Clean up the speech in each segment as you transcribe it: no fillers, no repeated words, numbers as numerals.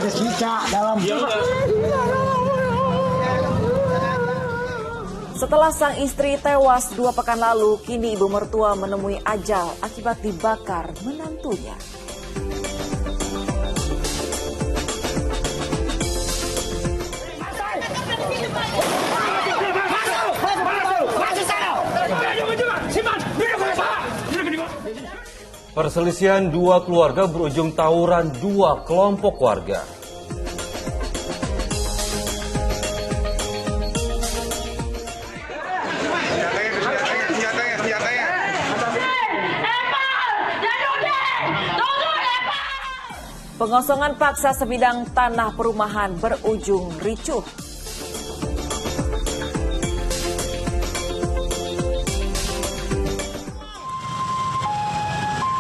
ada cicak dalam. Setelah sang istri tewas 2 pekan lalu, kini ibu mertua menemui ajal akibat dibakar menantunya. Perselisihan 2 keluarga berujung tawuran 2 kelompok warga. Pengosongan paksa sebidang tanah perumahan berujung ricuh.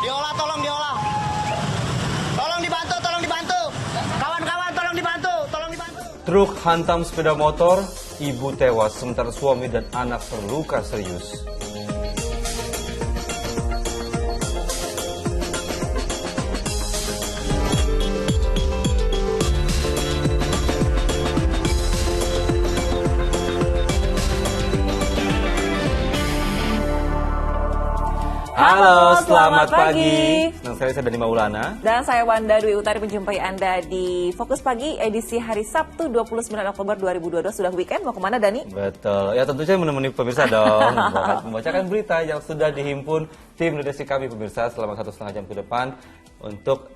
Diolah, tolong diolah. Tolong dibantu. Kawan-kawan tolong dibantu. Truk hantam sepeda motor, ibu tewas sementara suami dan anak terluka serius. Halo, selamat pagi. Saya Dani Maulana. Dan saya Wanda Dwi Utari menjumpai Anda di Fokus Pagi edisi hari Sabtu 29 Oktober 2022. Sudah weekend, mau kemana Dani? Betul, ya tentu saja menemani pemirsa dong. Membacakan berita yang sudah dihimpun tim redaksi kami pemirsa selama 1,5 jam ke depan untuk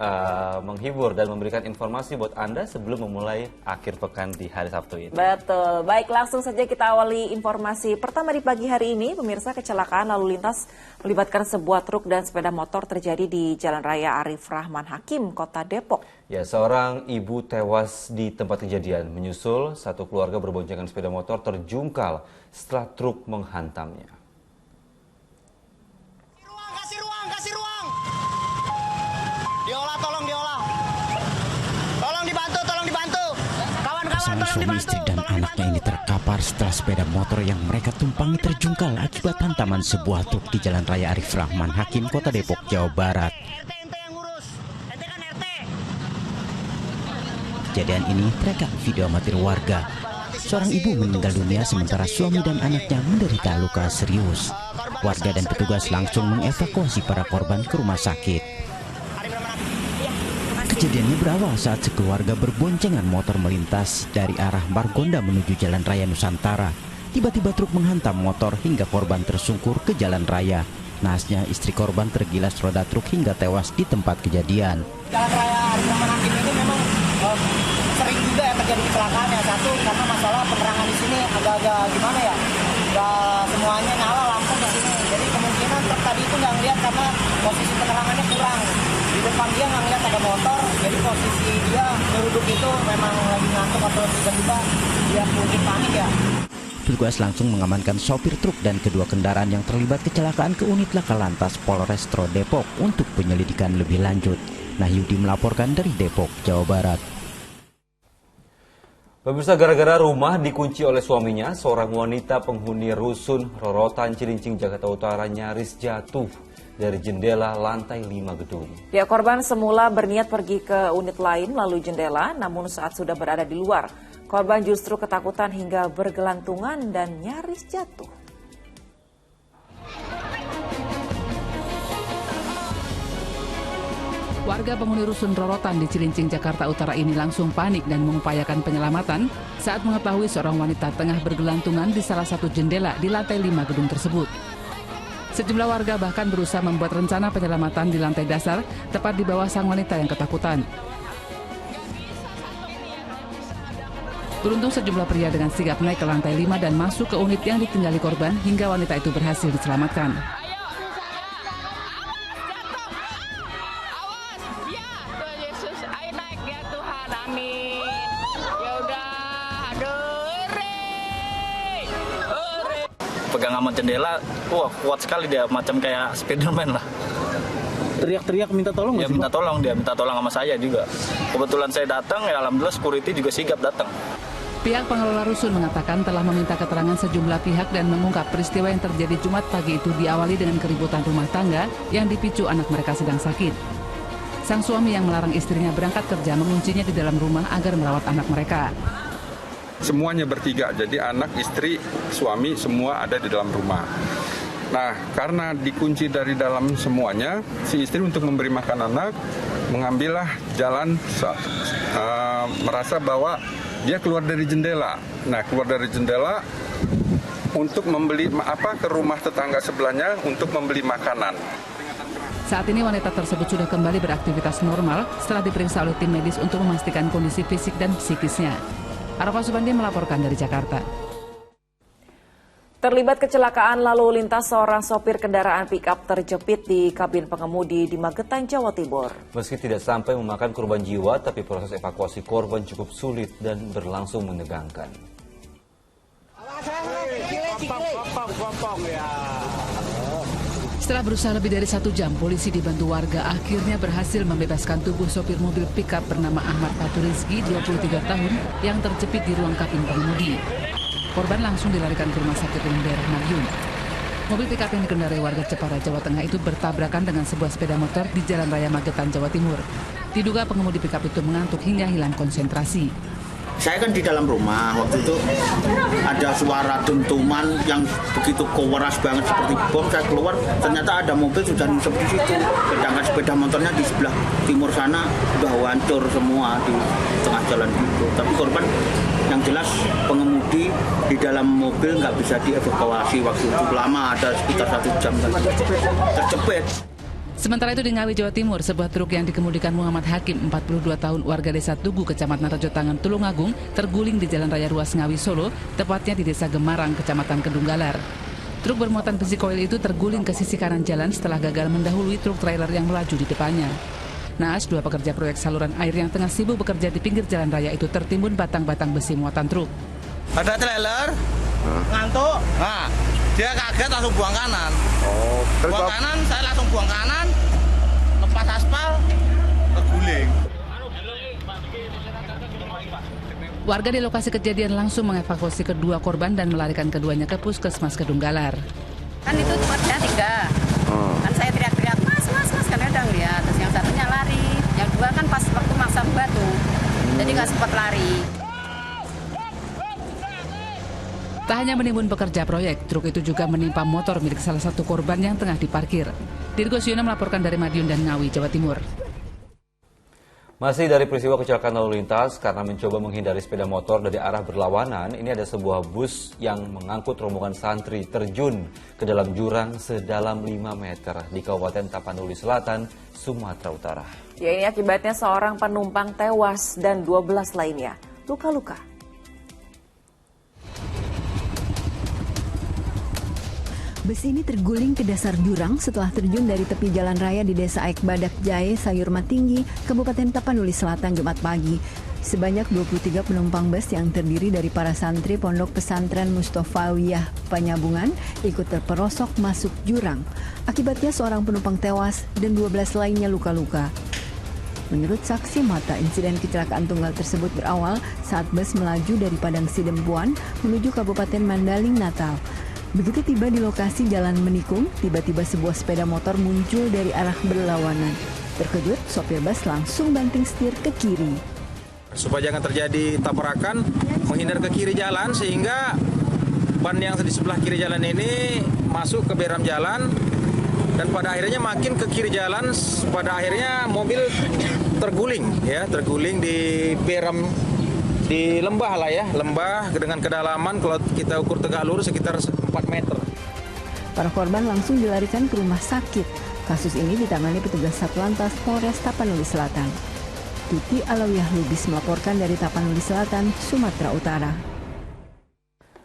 menghibur dan memberikan informasi buat Anda sebelum memulai akhir pekan di hari Sabtu ini. Betul, baik langsung saja kita awali informasi pertama di pagi hari ini. Pemirsa, kecelakaan lalu lintas melibatkan sebuah truk dan sepeda motor terjadi di Jalan Raya Arif Rahman Hakim, Kota Depok. Ya, seorang ibu tewas di tempat kejadian, menyusul satu keluarga berboncengan sepeda motor terjungkal setelah truk menghantamnya. Kasih ruang. Diolah, tolong diolah. Tolong dibantu. Kawan-kawan Pasangan suami istri dan anaknya ini terkapar setelah sepeda motor yang mereka tumpangi terjungkal akibat hantaman sebuah truk di Jalan Raya Arif Rahman Hakim, Kota Depok, Jawa Barat. Ente yang ngurus. Ente kan RT. Kejadian ini terekam video amatir warga. Seorang ibu meninggal dunia sementara suami dan anaknya menderita luka serius. Warga dan petugas langsung mengevakuasi para korban ke rumah sakit. Kejadiannya berawal saat sekeluarga berboncengan motor melintas dari arah Margonda menuju Jalan Raya Nusantara. Tiba-tiba truk menghantam motor hingga korban tersungkur ke jalan raya. Nahasnya istri korban tergilas roda truk hingga tewas di tempat kejadian. Jalan Raya Arif Rahman Hakim ini memang sering juga ya terjadi kecelakaan ya. Satu karena masalah penerangan di sini agak-agak gimana ya, nggak semuanya nyala lampu di sini. Jadi kemungkinan truk tadi itu nggak ngeliat karena posisi penerangannya kurang. Di depan dia nggak ngeliat ada motor, jadi posisi dia duduk itu memang lagi ngantuk atau tiba-tiba dia mungkin panik ya. Petugas langsung mengamankan sopir truk dan kedua kendaraan yang terlibat kecelakaan ke unit laka lantas Polrestro Depok untuk penyelidikan lebih lanjut. Nahyudi melaporkan dari Depok, Jawa Barat. Pemirsa, gara-gara rumah dikunci oleh suaminya, seorang wanita penghuni rusun Rorotan Cilincing, Jakarta Utara nyaris jatuh dari jendela lantai 5 gedung. Ya, korban semula berniat pergi ke unit lain melalui jendela, namun saat sudah berada di luar, korban justru ketakutan hingga bergelantungan dan nyaris jatuh. Warga penghuni rusun Rorotan di Cilincing, Jakarta Utara ini langsung panik dan mengupayakan penyelamatan saat mengetahui seorang wanita tengah bergelantungan di salah satu jendela di lantai 5 gedung tersebut. Sejumlah warga bahkan berusaha membuat rencana penyelamatan di lantai dasar, tepat di bawah sang wanita yang ketakutan. Beruntung sejumlah pria dengan sigap naik ke lantai 5 dan masuk ke unit yang ditinggali korban hingga wanita itu berhasil diselamatkan. Pegang amat jendela, wah kuat sekali dia, macam kayak Spiderman lah. Teriak-teriak minta tolong nggak Ya sih? minta tolong sama saya juga. Kebetulan saya datang, ya alhamdulillah security juga sigap datang. Pihak pengelola rusun mengatakan telah meminta keterangan sejumlah pihak dan mengungkap peristiwa yang terjadi Jumat pagi itu diawali dengan keributan rumah tangga yang dipicu anak mereka sedang sakit. Sang suami yang melarang istrinya berangkat kerja menguncinya di dalam rumah agar merawat anak mereka. Semuanya bertiga, jadi anak, istri, suami semua ada di dalam rumah. Nah, karena dikunci dari dalam semuanya, si istri untuk memberi makan anak, mengambillah jalan merasa bahwa dia keluar dari jendela. Nah, keluar dari jendela untuk membeli ke rumah tetangga sebelahnya untuk membeli makanan. Saat ini wanita tersebut sudah kembali beraktivitas normal setelah diperiksa oleh tim medis untuk memastikan kondisi fisik dan psikisnya. Arafah Subandi melaporkan dari Jakarta. Terlibat kecelakaan lalu lintas seorang sopir kendaraan pick-up terjepit di kabin pengemudi di Magetan, Jawa Timur. Meski tidak sampai memakan korban jiwa, tapi proses evakuasi korban cukup sulit dan berlangsung menegangkan. Setelah berusaha lebih dari 1 jam, polisi dibantu warga akhirnya berhasil membebaskan tubuh sopir mobil pick-up bernama Ahmad Fatur Rizki, 23 tahun, yang terjepit di ruang kabin pengemudi. Korban langsung dilarikan ke rumah sakit umum daerah Madiun. Mobil pick-up yang dikendarai warga Jepara, Jawa Tengah itu bertabrakan dengan sebuah sepeda motor di Jalan Raya Magetan, Jawa Timur. Diduga pengemudi pick-up itu mengantuk hingga hilang konsentrasi. Saya kan di dalam rumah, waktu itu ada suara dentuman yang begitu keras banget seperti bom. Saya keluar, ternyata ada mobil sudah seperti situ. Sedangkan sepeda motornya di sebelah timur sana sudah hancur semua di tengah jalan itu. Tapi korban yang jelas pengemudi di dalam mobil nggak bisa dievakuasi waktu itu. Lama, ada sekitar 1 jam terjepit. Sementara itu di Ngawi, Jawa Timur, sebuah truk yang dikemudikan Muhammad Hakim, 42 tahun, warga desa Tugu, Kecamatan Rejotangan, Tulungagung, terguling di Jalan Raya Ruas Ngawi, Solo, tepatnya di desa Gemarang, Kecamatan Kedunggalar. Truk bermuatan besi koil itu terguling ke sisi kanan jalan setelah gagal mendahului truk trailer yang melaju di depannya. Naas, 2 pekerja proyek saluran air yang tengah sibuk bekerja di pinggir jalan raya itu tertimbun batang-batang besi muatan truk. Ada trailer, ngantuk, nah dia kaget langsung buang kanan. Buang kanan, saya langsung buang kanan, lepas aspal, terguling. Warga di lokasi kejadian langsung mengevakuasi kedua korban dan melarikan keduanya ke Puskesmas Kedunggalar. Kan itu cuma 3. Kan saya teriak-teriak, mas, karena udah ngeliat. Terus yang satunya lari, yang 2 kan pas waktu masang batu, jadi nggak sempat lari. Tak hanya menimbun pekerja proyek, truk itu juga menimpa motor milik salah satu korban yang tengah diparkir. Dirgos Yono melaporkan dari Madiun dan Ngawi, Jawa Timur. Masih dari peristiwa kecelakaan lalu lintas, karena mencoba menghindari sepeda motor dari arah berlawanan, ini ada sebuah bus yang mengangkut rombongan santri terjun ke dalam jurang sedalam 5 meter di Kabupaten Tapanuli Selatan, Sumatera Utara. Ya, ini akibatnya seorang penumpang tewas dan 12 lainnya luka-luka. Bus ini terguling ke dasar jurang setelah terjun dari tepi jalan raya di Desa Aik Badak Jae, Sayurma Tinggi, Kabupaten Tapanuli Selatan, Jumat pagi. Sebanyak 23 penumpang bus yang terdiri dari para santri Pondok Pesantren Mustofawiyah Panyabungan ikut terperosok masuk jurang. Akibatnya seorang penumpang tewas dan 12 lainnya luka-luka. Menurut saksi mata, insiden kecelakaan tunggal tersebut berawal saat bus melaju dari Padang Sidempuan menuju Kabupaten Mandaling Natal. Begitu tiba di lokasi jalan menikung, tiba-tiba sebuah sepeda motor muncul dari arah berlawanan. Terkejut, sopir bus langsung banting setir ke kiri. Supaya jangan terjadi tabrakan, menghindar ke kiri jalan sehingga ban yang di sebelah kiri jalan ini masuk ke beram jalan dan pada akhirnya makin ke kiri jalan, pada akhirnya mobil terguling di beram. Di lembah lah ya, lembah dengan kedalaman kalau kita ukur tegak lurus sekitar 4 meter. Para korban langsung dilarikan ke rumah sakit. Kasus ini ditangani petugas Satlantas Polres Tapanuli Selatan. Tuti Alawiyah Lubis melaporkan dari Tapanuli Selatan, Sumatera Utara.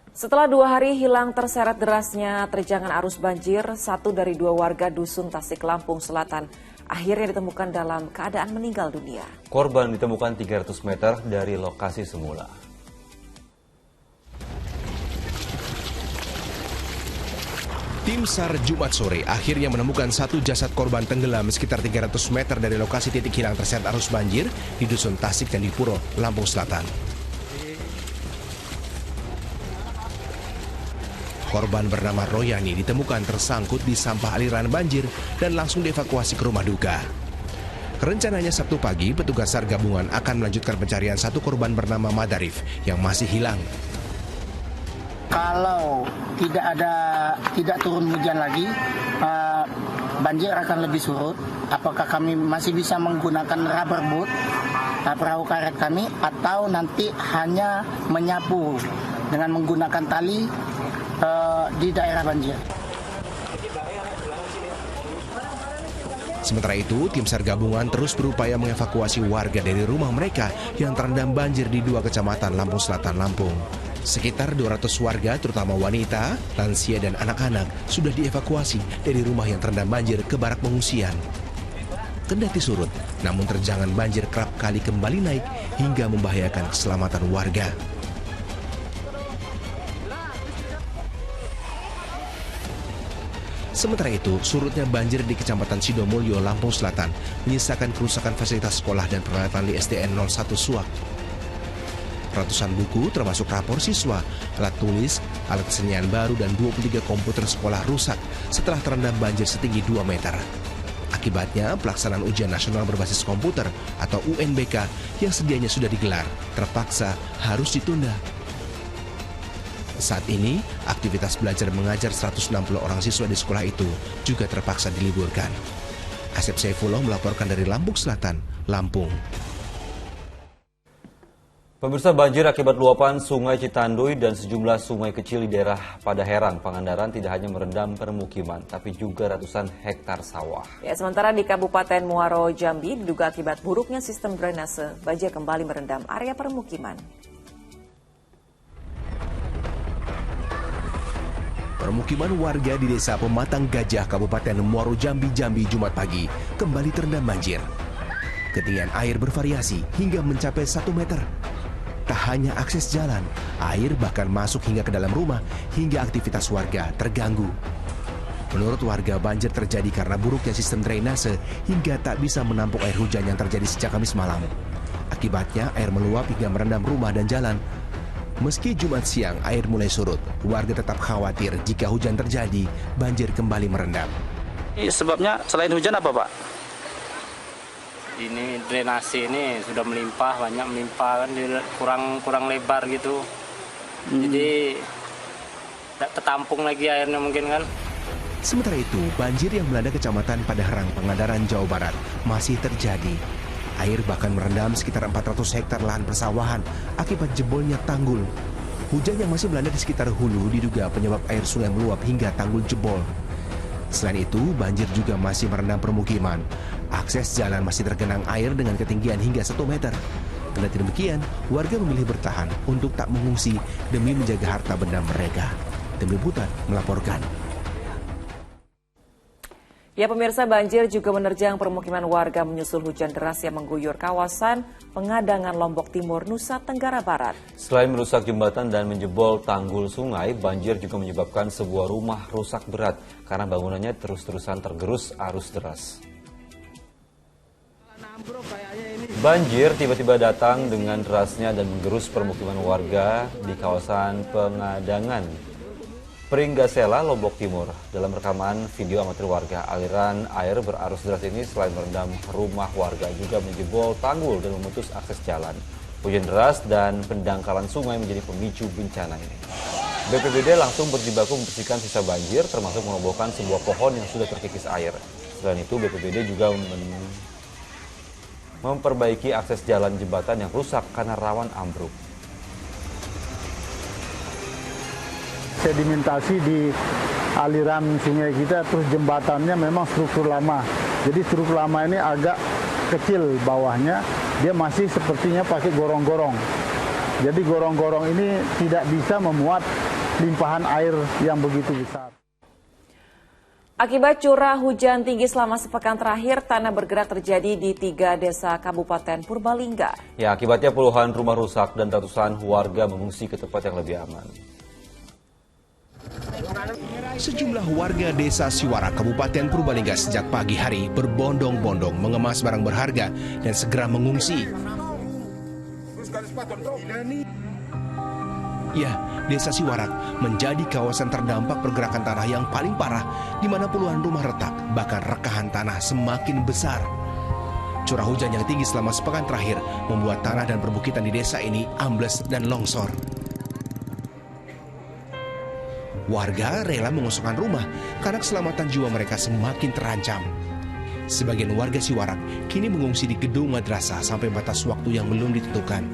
Setelah 2 hari hilang terseret derasnya terjangan arus banjir, 1 dari 2 warga Dusun Tasik, Lampung Selatan akhirnya ditemukan dalam keadaan meninggal dunia. Korban ditemukan 300 meter dari lokasi semula. Tim SAR Jumat sore akhirnya menemukan 1 jasad korban tenggelam sekitar 300 meter dari lokasi titik hilang terseret arus banjir di Dusun Tasik Candipuro, Lampung Selatan. Korban bernama Royani ditemukan tersangkut di sampah aliran banjir dan langsung dievakuasi ke rumah duka. Rencananya Sabtu pagi, petugas SAR gabungan akan melanjutkan pencarian satu korban bernama Madarif yang masih hilang. Kalau tidak turun hujan lagi, banjir akan lebih surut. Apakah kami masih bisa menggunakan rubber boat, perahu karet kami, atau nanti hanya menyapu dengan menggunakan tali di daerah banjir. Sementara itu, tim SAR gabungan terus berupaya mengevakuasi warga dari rumah mereka yang terendam banjir di 2 kecamatan Lampung Selatan, Lampung. Sekitar 200 warga, terutama wanita, lansia, dan anak-anak, sudah dievakuasi dari rumah yang terendam banjir ke barak pengungsian. Kendati surut, namun terjangan banjir kerap kali kembali naik hingga membahayakan keselamatan warga. Sementara itu, surutnya banjir di Kecamatan Sidomulyo, Lampung Selatan, menyisakan kerusakan fasilitas sekolah dan peralatan di SDN 01 Suak. Ratusan buku, termasuk rapor siswa, alat tulis, alat kesenian baru, dan 23 komputer sekolah rusak setelah terendam banjir setinggi 2 meter. Akibatnya, pelaksanaan ujian nasional berbasis komputer atau UNBK yang sedianya sudah digelar, terpaksa harus ditunda. Saat ini, aktivitas belajar mengajar 160 orang siswa di sekolah itu juga terpaksa diliburkan. Asep Saifullah melaporkan dari Lampung Selatan, Lampung. Pemirsa, banjir akibat luapan Sungai Citanduy dan sejumlah sungai kecil di daerah Padaherang, Pangandaran tidak hanya merendam permukiman, tapi juga ratusan hektar sawah. Ya, sementara di Kabupaten Muaro Jambi, diduga akibat buruknya sistem drainase, banjir kembali merendam area permukiman. Permukiman warga di Desa Pematang Gajah, Kabupaten Muaro Jambi, Jumat pagi kembali terendam banjir. Ketinggian air bervariasi hingga mencapai 1 meter. Tak hanya akses jalan, air bahkan masuk hingga ke dalam rumah hingga aktivitas warga terganggu. Menurut warga, banjir terjadi karena buruknya sistem drainase hingga tak bisa menampung air hujan yang terjadi sejak Kamis malam. Akibatnya air meluap hingga merendam rumah dan jalan. Meski Jumat siang air mulai surut, warga tetap khawatir jika hujan terjadi, banjir kembali merendam. Sebabnya selain hujan apa, Pak? Ini drainase ini sudah melimpah, banyak melimpah kan, kurang lebar gitu. Jadi tidak tertampung lagi airnya mungkin kan. Sementara itu, banjir yang melanda Kecamatan Padaherang, Pangandaran, Jawa Barat masih terjadi. Air bahkan merendam sekitar 400 hektar lahan persawahan akibat jebolnya tanggul. Hujan yang masih melanda di sekitar hulu diduga penyebab air sungai meluap hingga tanggul jebol. Selain itu, banjir juga masih merendam permukiman. Akses jalan masih tergenang air dengan ketinggian hingga 1 meter. Kendati demikian, warga memilih bertahan untuk tak mengungsi demi menjaga harta benda mereka. Tim Liputan melaporkan. Ya, pemirsa, banjir juga menerjang permukiman warga menyusul hujan deras yang mengguyur kawasan Pengadangan, Lombok Timur, Nusa Tenggara Barat. Selain merusak jembatan dan menjebol tanggul sungai, banjir juga menyebabkan sebuah rumah rusak berat karena bangunannya terus-terusan tergerus arus deras. Banjir tiba-tiba datang dengan derasnya dan menggerus permukiman warga di kawasan Pengadangan, Pringgasela, Lombok Timur. Dalam rekaman video amatir warga, aliran air berarus deras ini selain merendam rumah warga juga menjebol tanggul dan memutus akses jalan. Hujan deras dan pendangkalan sungai menjadi pemicu bencana ini. BPBD langsung berjibaku membersihkan sisa banjir, termasuk merobohkan sebuah pohon yang sudah terkikis air. Selain itu, BPBD juga memperbaiki akses jalan jembatan yang rusak karena rawan ambruk. Sedimentasi di aliran sungai kita, terus jembatannya memang struktur lama. Jadi struktur lama ini agak kecil bawahnya, dia masih sepertinya pakai gorong-gorong. Jadi gorong-gorong ini tidak bisa memuat limpahan air yang begitu besar. Akibat curah hujan tinggi selama sepekan terakhir, tanah bergerak terjadi di 3 desa Kabupaten Purbalingga. Ya, akibatnya puluhan rumah rusak dan ratusan warga mengungsi ke tempat yang lebih aman. Sejumlah warga desa Siwara, Kabupaten Purbalingga sejak pagi hari berbondong-bondong mengemas barang berharga dan segera mengungsi. Ya, desa Siwarak menjadi kawasan terdampak pergerakan tanah yang paling parah, di mana puluhan rumah retak, bahkan rekahan tanah semakin besar. Curah hujan yang tinggi selama sepekan terakhir membuat tanah dan perbukitan di desa ini ambles dan longsor. Warga rela mengosongkan rumah karena keselamatan jiwa mereka semakin terancam. Sebagian warga Siwarak kini mengungsi di gedung madrasah sampai batas waktu yang belum ditentukan.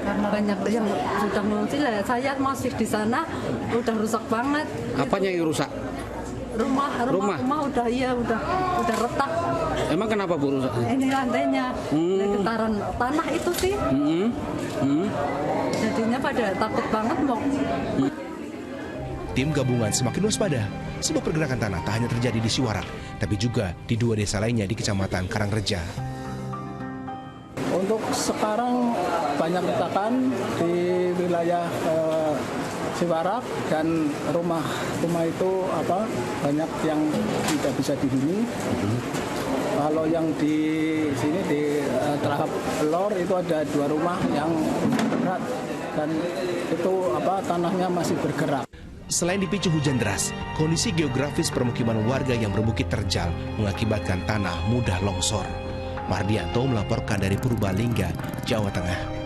Karena banyak yang sudah mengungsi, saya masih di sana, udah rusak banget. Apanya yang rusak? Rumah udah retak. Emang kenapa Bu rusak? Ini lantainya, getaran tanah itu sih. Jadinya pada takut banget mau. Tim gabungan semakin waspada sebab pergerakan tanah tak hanya terjadi di Siwarak, tapi juga di 2 desa lainnya di Kecamatan Karangreja. Untuk sekarang banyak retakan di wilayah Siwarak dan rumah itu banyak yang tidak bisa dihuni. Kalau yang di sini di Terahap Lor itu ada 2 rumah yang berat dan itu tanahnya masih bergerak. Selain dipicu hujan deras, kondisi geografis permukiman warga yang berbukit terjal mengakibatkan tanah mudah longsor. Mardianto melaporkan dari Purbalingga, Jawa Tengah.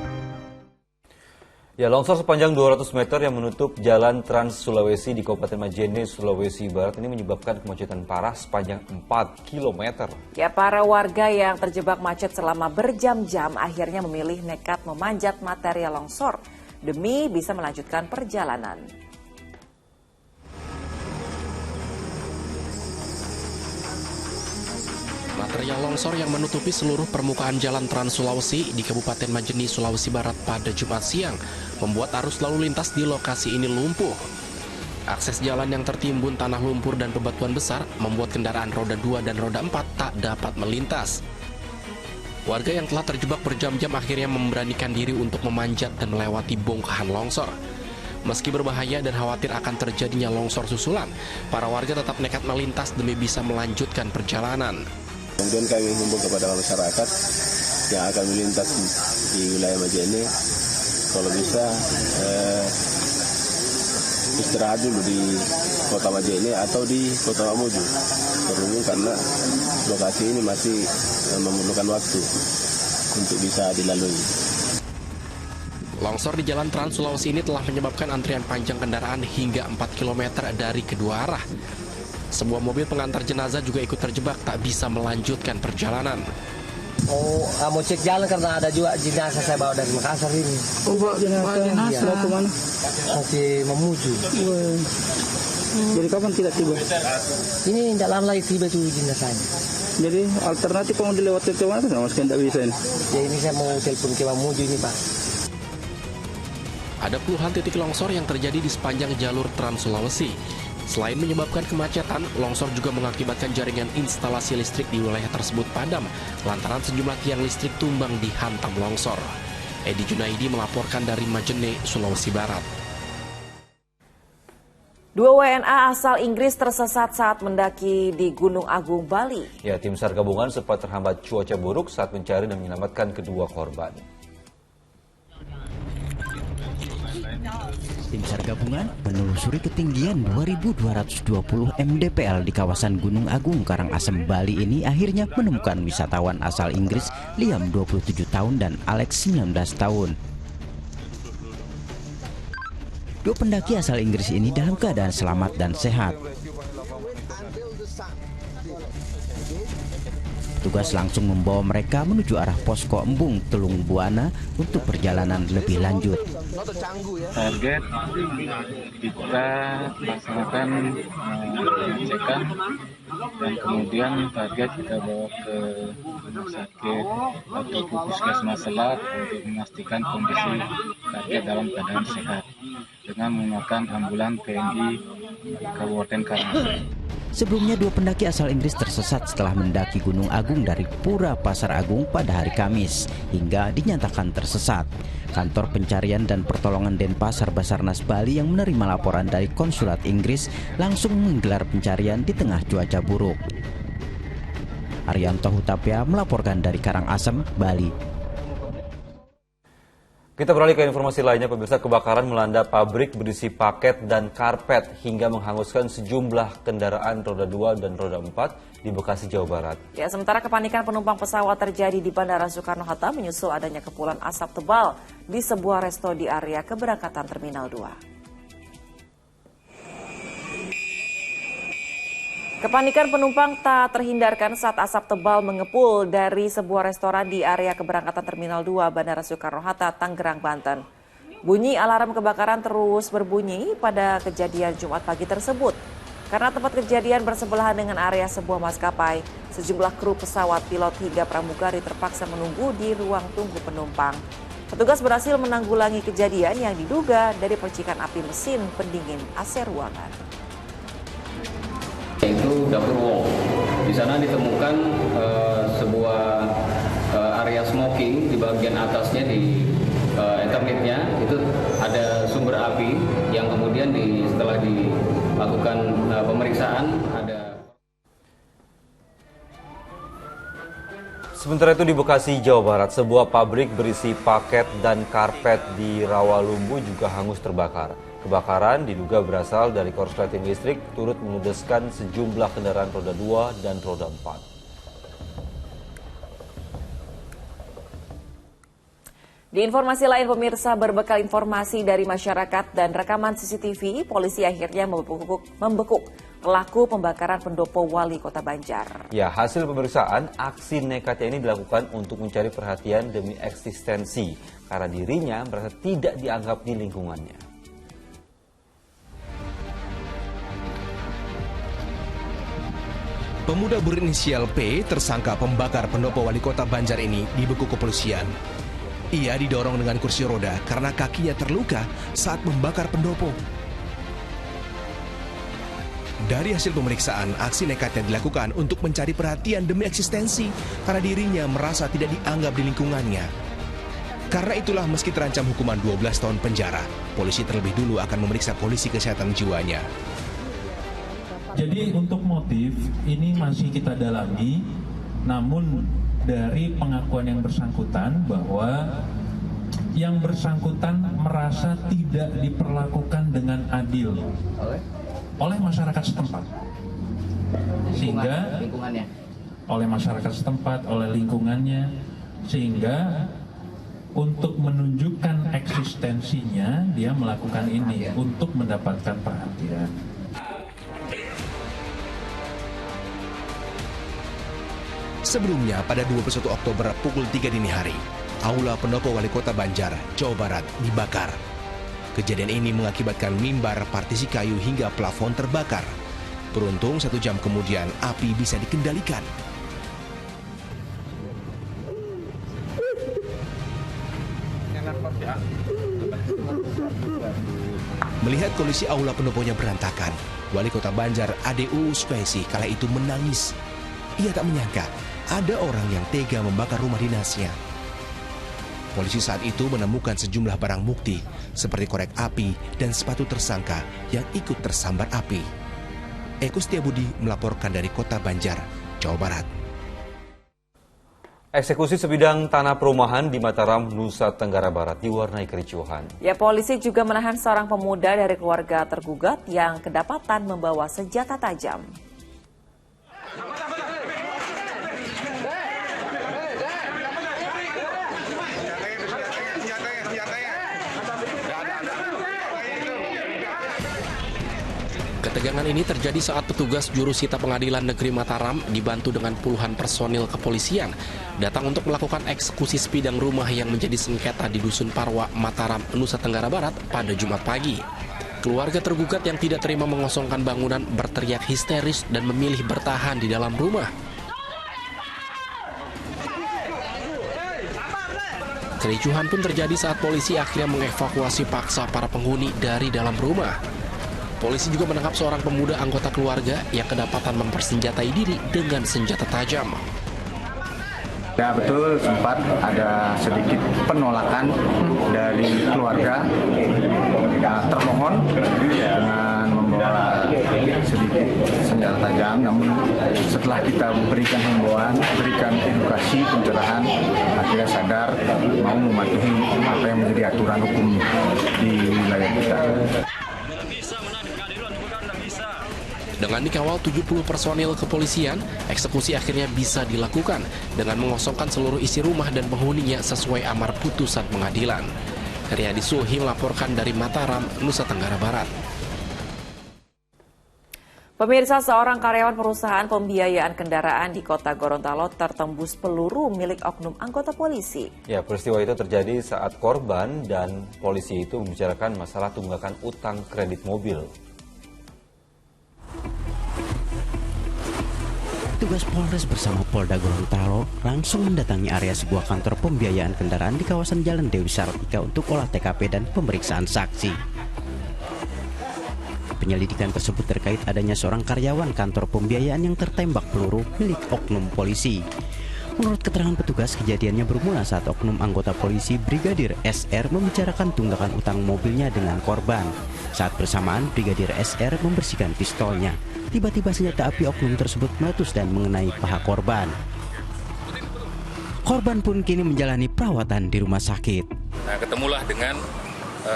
Ya, longsor sepanjang 200 meter yang menutup jalan Trans Sulawesi di Kabupaten Majene, Sulawesi Barat ini menyebabkan kemacetan parah sepanjang 4 km. Ya, para warga yang terjebak macet selama berjam-jam akhirnya memilih nekat memanjat material longsor demi bisa melanjutkan perjalanan. Material longsor yang menutupi seluruh permukaan jalan Trans Sulawesi di Kabupaten Majene, Sulawesi Barat pada Jumat siang membuat arus lalu lintas di lokasi ini lumpuh. Akses jalan yang tertimbun tanah lumpur dan bebatuan besar membuat kendaraan roda 2 dan roda 4 tak dapat melintas. Warga yang telah terjebak berjam-jam akhirnya memberanikan diri untuk memanjat dan melewati bongkahan longsor. Meski berbahaya dan khawatir akan terjadinya longsor susulan, para warga tetap nekat melintas demi bisa melanjutkan perjalanan. Kemudian kami menghimbau kepada masyarakat yang akan melintas di wilayah Majene, kalau bisa istirahat dulu di Kota Majene atau di Kota Mamuju, terhubung karena lokasi ini masih memerlukan waktu untuk bisa dilalui. Longsor di jalan Trans Sulawesi ini telah menyebabkan antrian panjang kendaraan hingga 4 km dari kedua arah. Sebuah mobil pengantar jenazah juga ikut terjebak, tak bisa melanjutkan perjalanan. Mau cek jalan karena ada juga jenazah saya bawa dari Makassar ini. Bawa jenazah mau ke mana? Masih Mamuju. Jadi kapan tidak tiba? Ini tidak lama lagi tiba itu jenazahnya. Jadi alternatif mau dilewati ke mana? Mas kan tidak bisa ini. Ya ini saya mau telepon ke Mamuju ini Pak. Ada puluhan titik longsor yang terjadi di sepanjang jalur Trans Sulawesi. Selain menyebabkan kemacetan, longsor juga mengakibatkan jaringan instalasi listrik di wilayah tersebut padam lantaran sejumlah tiang listrik tumbang dihantam longsor. Edi Junaidi melaporkan dari Majene, Sulawesi Barat. 2 WNA asal Inggris tersesat saat mendaki di Gunung Agung, Bali. Ya, tim SAR gabungan sempat terhambat cuaca buruk saat mencari dan menyelamatkan kedua korban. Tim SAR gabungan menelusuri ketinggian 2.220 mdpl di kawasan Gunung Agung, Karangasem, Bali ini akhirnya menemukan wisatawan asal Inggris Liam 27 tahun dan Alex 19 tahun. 2 pendaki asal Inggris ini dalam keadaan selamat dan sehat. Tugas langsung membawa mereka menuju arah posko Embung, Telung Buana untuk perjalanan lebih lanjut. Target kita laksanakan pengecekan dan kemudian target kita bawa ke rumah sakit atau puskesmas Selat untuk memastikan kondisi target dalam keadaan sehat dengan menggunakan ambulan TNI Kabupaten Karangasem. Sebelumnya 2 pendaki asal Inggris tersesat setelah mendaki Gunung Agung dari Pura Pasar Agung pada hari Kamis hingga dinyatakan tersesat. Kantor Pencarian dan Pertolongan Denpasar Basarnas Bali yang menerima laporan dari Konsulat Inggris langsung menggelar pencarian di tengah cuaca buruk. Arianto Hutapea melaporkan dari Karangasem, Bali. Kita beralih ke informasi lainnya, pemirsa. Kebakaran melanda pabrik berisi paket dan karpet hingga menghanguskan sejumlah kendaraan roda 2 dan roda 4 di Bekasi, Jawa Barat. Ya, sementara kepanikan penumpang pesawat terjadi di Bandara Soekarno-Hatta menyusul adanya kepulan asap tebal di sebuah resto di area keberangkatan Terminal 2. Kepanikan penumpang tak terhindarkan saat asap tebal mengepul dari sebuah restoran di area keberangkatan Terminal 2 Bandara Soekarno-Hatta, Tangerang, Banten. Bunyi alarm kebakaran terus berbunyi pada kejadian Jumat pagi tersebut. Karena tempat kejadian bersebelahan dengan area sebuah maskapai, sejumlah kru pesawat, pilot hingga pramugari terpaksa menunggu di ruang tunggu penumpang. Petugas berhasil menanggulangi kejadian yang diduga dari percikan api mesin pendingin AC ruangan. Itu dapur wall. Di sana ditemukan sebuah area smoking di bagian atasnya, di internetnya itu ada sumber api yang kemudian setelah dilakukan pemeriksaan ada. Sementara itu di Bekasi, Jawa Barat, sebuah pabrik berisi paket dan karpet di Rawalumbu juga hangus terbakar. Kebakaran diduga berasal dari korsleting listrik, turut meludeskan sejumlah kendaraan roda 2 dan roda 4. Di informasi lain, pemirsa, berbekal informasi dari masyarakat dan rekaman CCTV, polisi akhirnya membekuk pelaku pembakaran pendopo wali Kota Banjar. Ya, hasil pemeriksaan, aksi nekatnya ini dilakukan untuk mencari perhatian demi eksistensi, karena dirinya merasa tidak dianggap di lingkungannya. Pemuda berinisial P, tersangka pembakar pendopo wali kota Banjar ini dibekuk kepolisian. Ia didorong dengan kursi roda karena kakinya terluka saat membakar pendopo. Dari hasil pemeriksaan, aksi nekatnya dilakukan untuk mencari perhatian demi eksistensi karena dirinya merasa tidak dianggap di lingkungannya. Karena itulah meski terancam hukuman 12 tahun penjara, polisi terlebih dulu akan memeriksa kondisi kesehatan jiwanya. Jadi untuk motif ini masih kita dalami, namun dari pengakuan yang bersangkutan bahwa yang bersangkutan merasa tidak diperlakukan dengan adil oleh masyarakat setempat, sehingga oleh masyarakat setempat, oleh lingkungannya, sehingga untuk menunjukkan eksistensinya dia melakukan ini untuk mendapatkan perhatian. Sebelumnya, pada 21 Oktober pukul 3 dini hari, Aula Pendopo Wali Kota Banjar, Jawa Barat dibakar. Kejadian ini mengakibatkan mimbar, partisi kayu hingga plafon terbakar. Beruntung 1 jam kemudian api bisa dikendalikan. Melihat kondisi aula pendoponya berantakan, Wali Kota Banjar Ade Uus Sukaisi kala itu menangis. Ia tak menyangka ada orang yang tega membakar rumah dinasnya. Polisi saat itu menemukan sejumlah barang bukti seperti korek api dan sepatu tersangka yang ikut tersambar api. Eko Setiabudi melaporkan dari Kota Banjar, Jawa Barat. Eksekusi sebidang tanah perumahan di Mataram, Nusa Tenggara Barat diwarnai kericuhan. Ya, polisi juga menahan seorang pemuda dari keluarga tergugat yang kedapatan membawa senjata tajam. Ketegangan ini terjadi saat petugas jurusita Pengadilan Negeri Mataram dibantu dengan puluhan personil kepolisian datang untuk melakukan eksekusi sebidang rumah yang menjadi sengketa di Dusun Parwa, Mataram, Nusa Tenggara Barat pada Jumat pagi. Keluarga tergugat yang tidak terima mengosongkan bangunan berteriak histeris dan memilih bertahan di dalam rumah. Kericuhan pun terjadi saat polisi akhirnya mengevakuasi paksa para penghuni dari dalam rumah. Polisi juga menangkap seorang pemuda anggota keluarga yang kedapatan mempersenjatai diri dengan senjata tajam. Ya betul, sempat ada sedikit penolakan dari keluarga termohon dengan membawa sedikit senjata senjata tajam, namun setelah kita berikan himbauan, berikan edukasi, pencerahan, akhirnya sadar mau mematuhi apa yang menjadi aturan hukum di wilayah kita. Dengan dikawal 70 personil kepolisian, eksekusi akhirnya bisa dilakukan dengan mengosongkan seluruh isi rumah dan penghuninya sesuai amar putusan pengadilan. Riyadi Sulhi melaporkan dari Mataram, Nusa Tenggara Barat. Pemirsa, seorang karyawan perusahaan pembiayaan kendaraan di kota Gorontalo tertembus peluru milik oknum anggota polisi. Ya, peristiwa itu terjadi saat korban dan polisi itu membicarakan masalah tunggakan utang kredit mobil. Petugas Polres bersama Polda Gorontalo langsung mendatangi area sebuah kantor pembiayaan kendaraan di kawasan Jalan Dewi Sartika untuk olah TKP dan pemeriksaan saksi. Penyelidikan tersebut terkait adanya seorang karyawan kantor pembiayaan yang tertembak peluru milik oknum polisi. Menurut keterangan petugas, kejadiannya bermula saat oknum anggota polisi Brigadir SR membicarakan tunggakan utang mobilnya dengan korban. Saat bersamaan, Brigadir SR membersihkan pistolnya. Tiba-tiba senjata api oknum tersebut meletus dan mengenai paha korban. Korban pun kini menjalani perawatan di rumah sakit. Nah, ketemulah dengan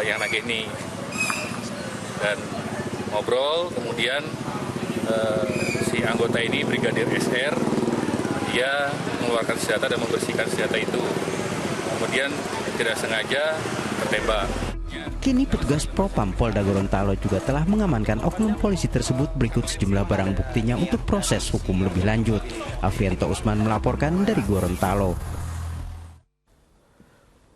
yang nagih ini dan ngobrol, kemudian si anggota ini Brigadir SR dia mengeluarkan senjata dan membersihkan senjata itu, kemudian tidak sengaja tertembak. Kini petugas Propam Polda Gorontalo juga telah mengamankan oknum polisi tersebut berikut sejumlah barang buktinya untuk proses hukum lebih lanjut. Afrianto Usman melaporkan dari Gorontalo.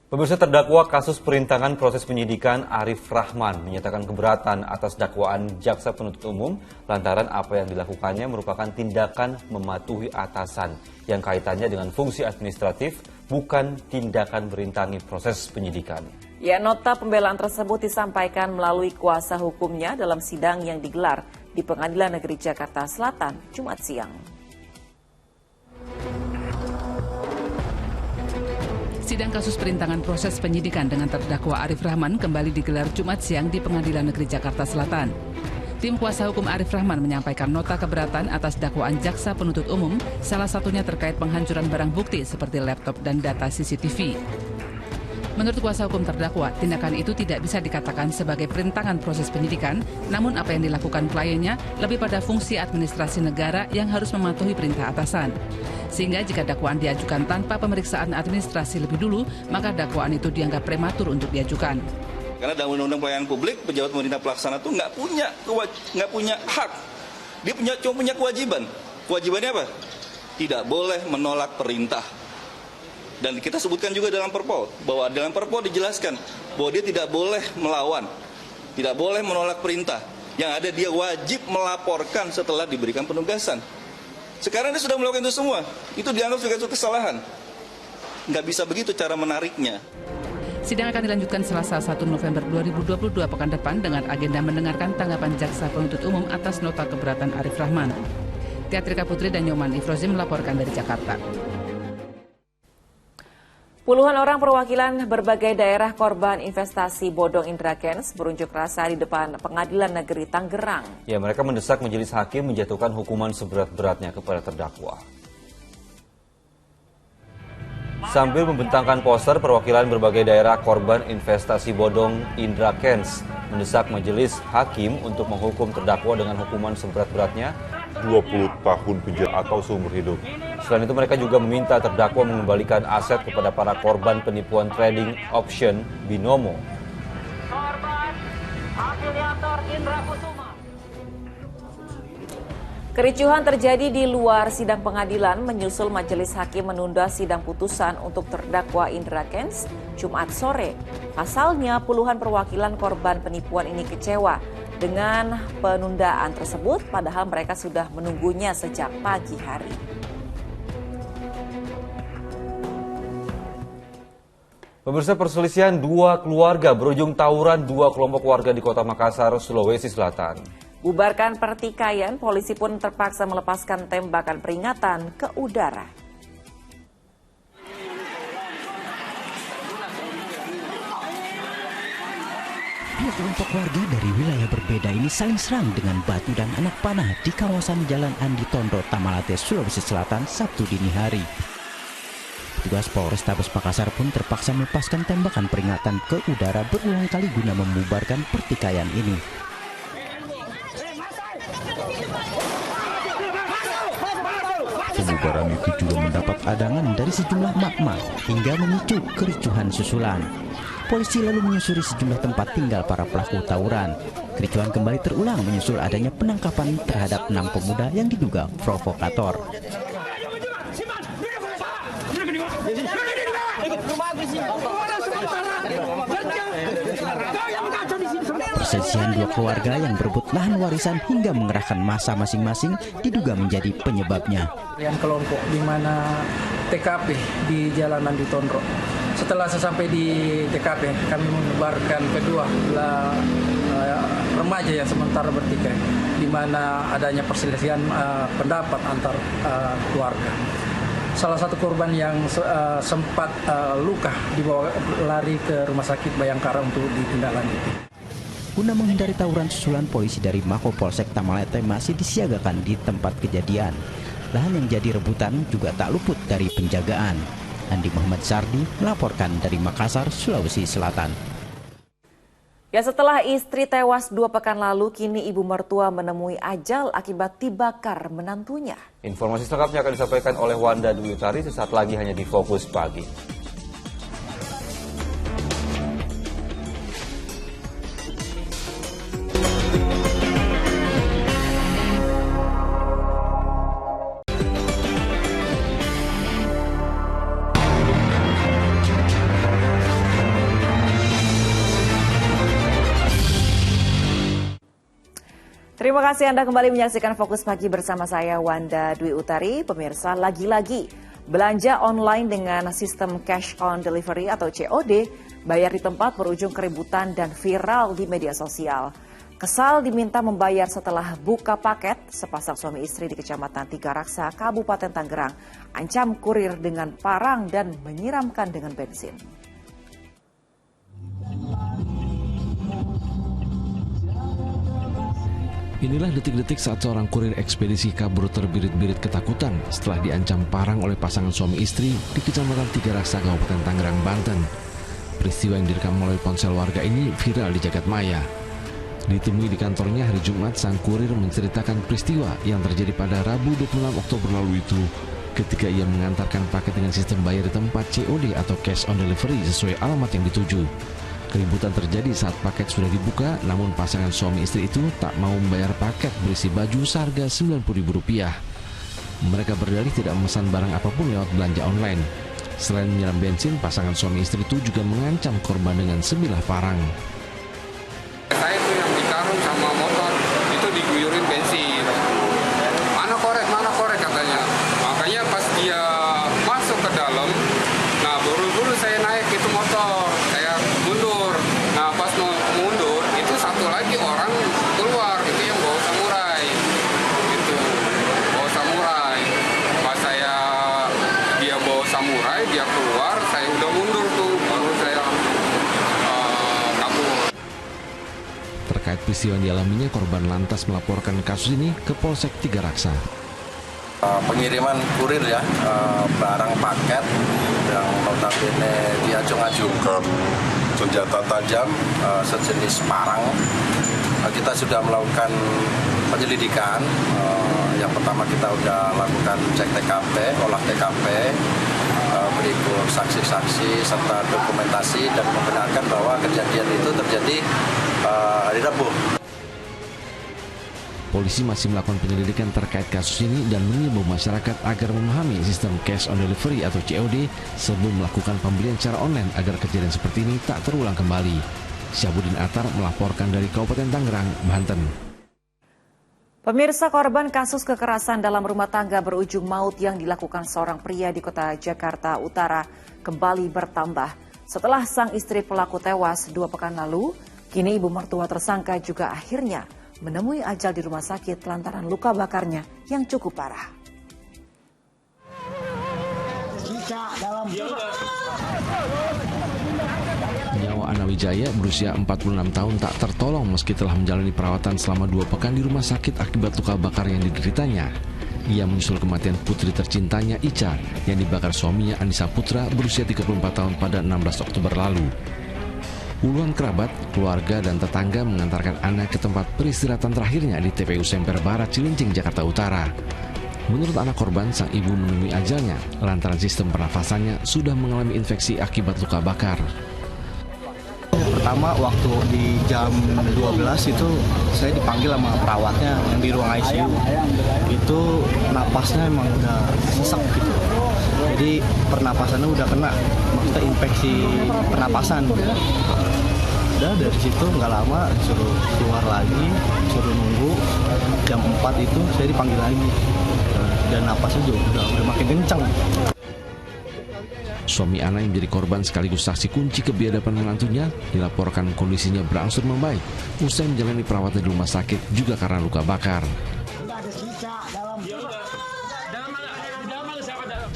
Pemirsa, terdakwa kasus perintangan proses penyidikan Arif Rahman menyatakan keberatan atas dakwaan jaksa penuntut umum lantaran apa yang dilakukannya merupakan tindakan mematuhi atasan yang kaitannya dengan fungsi administratif, bukan tindakan merintangi proses penyidikan. Ya, nota pembelaan tersebut disampaikan melalui kuasa hukumnya dalam sidang yang digelar di Pengadilan Negeri Jakarta Selatan Jumat siang. Sidang kasus perintangan proses penyidikan dengan terdakwa Arif Rahman kembali digelar Jumat siang di Pengadilan Negeri Jakarta Selatan. Tim kuasa hukum Arif Rahman menyampaikan nota keberatan atas dakwaan jaksa penuntut umum, salah satunya terkait penghancuran barang bukti seperti laptop dan data CCTV. Menurut kuasa hukum terdakwa, tindakan itu tidak bisa dikatakan sebagai perintangan proses penyidikan, namun apa yang dilakukan kliennya lebih pada fungsi administrasi negara yang harus mematuhi perintah atasan. Sehingga jika dakwaan diajukan tanpa pemeriksaan administrasi lebih dulu, maka dakwaan itu dianggap prematur untuk diajukan. Karena dalam Undang-Undang Pelayanan Publik, pejabat pemerintah pelaksana itu nggak punya hak, dia cuma punya kewajiban. Kewajibannya apa? Tidak boleh menolak perintah. Dan kita sebutkan juga dalam Perpol, bahwa dalam Perpol dijelaskan bahwa dia tidak boleh melawan, tidak boleh menolak perintah. Yang ada dia wajib melaporkan setelah diberikan penugasan. Sekarang dia sudah melakukan itu semua, itu dianggap sebagai kesalahan. Nggak bisa begitu cara menariknya. Sidang akan dilanjutkan Selasa 1 November 2022 pekan depan dengan agenda mendengarkan tanggapan jaksa penuntut umum atas nota keberatan Arif Rahman. Teatrika Putri dan Nyoman Ifrozim melaporkan dari Jakarta. Puluhan orang perwakilan berbagai daerah korban investasi bodong Indra Kents berunjuk rasa di depan Pengadilan Negeri Tangerang. Ya, mereka mendesak majelis hakim menjatuhkan hukuman seberat-beratnya kepada terdakwa. Sambil membentangkan poster, perwakilan berbagai daerah korban investasi bodong Indra Kents mendesak majelis hakim untuk menghukum terdakwa dengan hukuman seberat-beratnya 20 tahun penjara atau seumur hidup. Selain itu, mereka juga meminta terdakwa mengembalikan aset kepada para korban penipuan trading option Binomo. Kericuhan terjadi di luar sidang pengadilan menyusul majelis hakim menunda sidang putusan untuk terdakwa Indra Kents Jumat sore. Pasalnya, puluhan perwakilan korban penipuan ini kecewa dengan penundaan tersebut, padahal mereka sudah menunggunya sejak pagi hari. Pemirsa, perselisihan dua keluarga berujung tawuran dua kelompok warga di Kota Makassar, Sulawesi Selatan. Bubarkan pertikaian, polisi pun terpaksa melepaskan tembakan peringatan ke udara. Pihak Sekelompok warga dari wilayah berbeda ini saling serang dengan batu dan anak panah di kawasan Jalan Andi Tondro, Tamalate, Sulawesi Selatan, Sabtu dini hari. Petugas Polrestabes Makassar pun terpaksa melepaskan tembakan peringatan ke udara berulang kali guna membubarkan pertikaian ini. Pembubaran itu juga mendapat adangan dari sejumlah mak-mak hingga memicu kericuhan susulan. Polisi lalu menyusuri sejumlah tempat tinggal para pelaku tawuran. Kericuhan kembali terulang menyusul adanya penangkapan terhadap 6 pemuda yang diduga provokator. Perselisihan dua keluarga yang berebut lahan warisan hingga mengerahkan massa masing-masing diduga menjadi penyebabnya. Yang kelompok di mana TKP di Jalan Andi Tondro. Setelah sesampai di TKP, kami menyebarkan kedua remaja yang sementara bertikai, di mana adanya perselisihan pendapat antar keluarga. Salah satu korban yang sempat luka dibawa lari ke Rumah Sakit Bayangkara untuk ditindaklanjuti. Guna menghindari tawuran susulan, polisi dari Mako Polsek Tamalate masih disiagakan di tempat kejadian. Lahan yang jadi rebutan juga tak luput dari penjagaan. Andi Muhammad Sardi melaporkan dari Makassar, Sulawesi Selatan. Ya, setelah istri tewas 2 pekan lalu, kini ibu mertua menemui ajal akibat dibakar menantunya. Informasi selengkapnya akan disampaikan oleh Wanda Dwi Utari sesaat lagi hanya di Fokus Pagi. Terima kasih Anda kembali menyaksikan Fokus Pagi bersama saya Wanda Dwi Utari. Pemirsa, lagi-lagi belanja online dengan sistem cash on delivery atau COD, bayar di tempat berujung keributan dan viral di media sosial. Kesal diminta membayar setelah buka paket, sepasang suami istri di Kecamatan Tiga Raksa, Kabupaten Tangerang, ancam kurir dengan parang dan menyiramkan dengan bensin. Inilah detik-detik saat seorang kurir ekspedisi kabur terbirit-birit ketakutan setelah diancam parang oleh pasangan suami istri di Kecamatan Tiga Raksa, Kabupaten Tangerang, Banten. Peristiwa yang direkam melalui ponsel warga ini viral di jagat maya. Ditemui di kantornya hari Jumat, sang kurir menceritakan peristiwa yang terjadi pada Rabu 26 Oktober lalu itu ketika ia mengantarkan paket dengan sistem bayar di tempat COD atau cash on delivery sesuai alamat yang dituju. Keributan terjadi saat paket sudah dibuka, namun pasangan suami istri itu tak mau membayar paket berisi baju seharga Rp90.000. Mereka berdalih tidak memesan barang apapun lewat belanja online. Selain menyiram bensin, pasangan suami istri itu juga mengancam korban dengan sebilah parang. Saya tuh yang dikarung sama motor, itu diguyurin bensin. Mana korek katanya. Makanya pas dia masuk ke dalam, nah buru-buru saya naik itu motor, saya mundur. Nah pas mau mundur, itu satu lagi orang keluar, itu yang bawa samurai. Gitu, bawa samurai. Pas dia bawa samurai, dia keluar, saya udah mundur tuh, baru saya kabur. Terkait peristiwa yang dialaminya, korban lantas melaporkan kasus ini ke Polsek Tiga Raksa. Pengiriman kurir ya, barang paket yang notabene diacung-acungkan senjata tajam sejenis parang. Kita sudah melakukan penyelidikan. Yang pertama kita sudah lakukan cek TKP, olah TKP, berikut saksi-saksi serta dokumentasi dan membenarkan bahwa kejadian itu terjadi hari Rabu. Polisi masih melakukan penyelidikan terkait kasus ini dan mengimbau masyarakat agar memahami sistem cash on delivery atau COD sebelum melakukan pembelian secara online agar kejadian seperti ini tak terulang kembali. Syahbudin Atar melaporkan dari Kabupaten Tangerang, Banten. Pemirsa, korban kasus kekerasan dalam rumah tangga berujung maut yang dilakukan seorang pria di kota Jakarta Utara kembali bertambah. Setelah sang istri pelaku tewas 2 pekan lalu, kini ibu mertua tersangka juga akhirnya menemui ajal di rumah sakit lantaran luka bakarnya yang cukup parah. Nyawa Anawijaya berusia 46 tahun tak tertolong meski telah menjalani perawatan selama 2 pekan di rumah sakit akibat luka bakar yang dideritanya. Ia menyusul kematian putri tercintanya Ica yang dibakar suaminya Anissa Putra berusia 34 tahun pada 16 Oktober lalu. Puluhan kerabat, keluarga, dan tetangga mengantarkan Ana ke tempat peristirahatan terakhirnya di TPU Semper Barat, Cilincing, Jakarta Utara. Menurut anak korban, sang ibu menemui ajalnya lantaran sistem pernafasannya sudah mengalami infeksi akibat luka bakar. Pertama waktu di jam 12 itu saya dipanggil sama perawatnya yang di ruang ICU. Itu napasnya emang udah sesak gitu. Jadi pernapasannya udah kena, maksudnya infeksi pernapasan. Udah dari situ nggak lama suruh keluar lagi, suruh nunggu. Jam 4 itu saya dipanggil lagi. Dan napasnya juga udah makin kencang. Suami Ana yang menjadi korban sekaligus saksi kunci kebiadaban menantunya dilaporkan kondisinya berangsur membaik usai menjalani perawatan di rumah sakit juga karena luka bakar.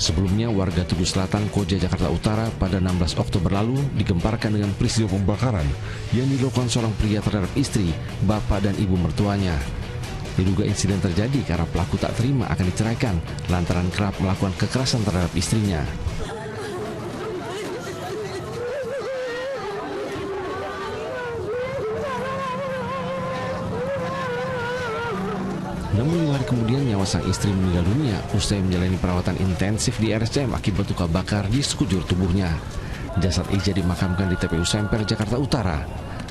Sebelumnya warga Tugu Selatan, Koja, Jakarta Utara pada 16 Oktober lalu digemparkan dengan peristiwa pembakaran yang dilakukan seorang pria terhadap istri, bapak dan ibu mertuanya. Diduga insiden terjadi karena pelaku tak terima akan diceraikan lantaran kerap melakukan kekerasan terhadap istrinya. Namun 5 hari kemudian nyawa sang istri meninggal dunia usai menjalani perawatan intensif di RSCM akibat luka bakar di sekujur tubuhnya. Jasad Ica dimakamkan di TPU Semper, Jakarta Utara.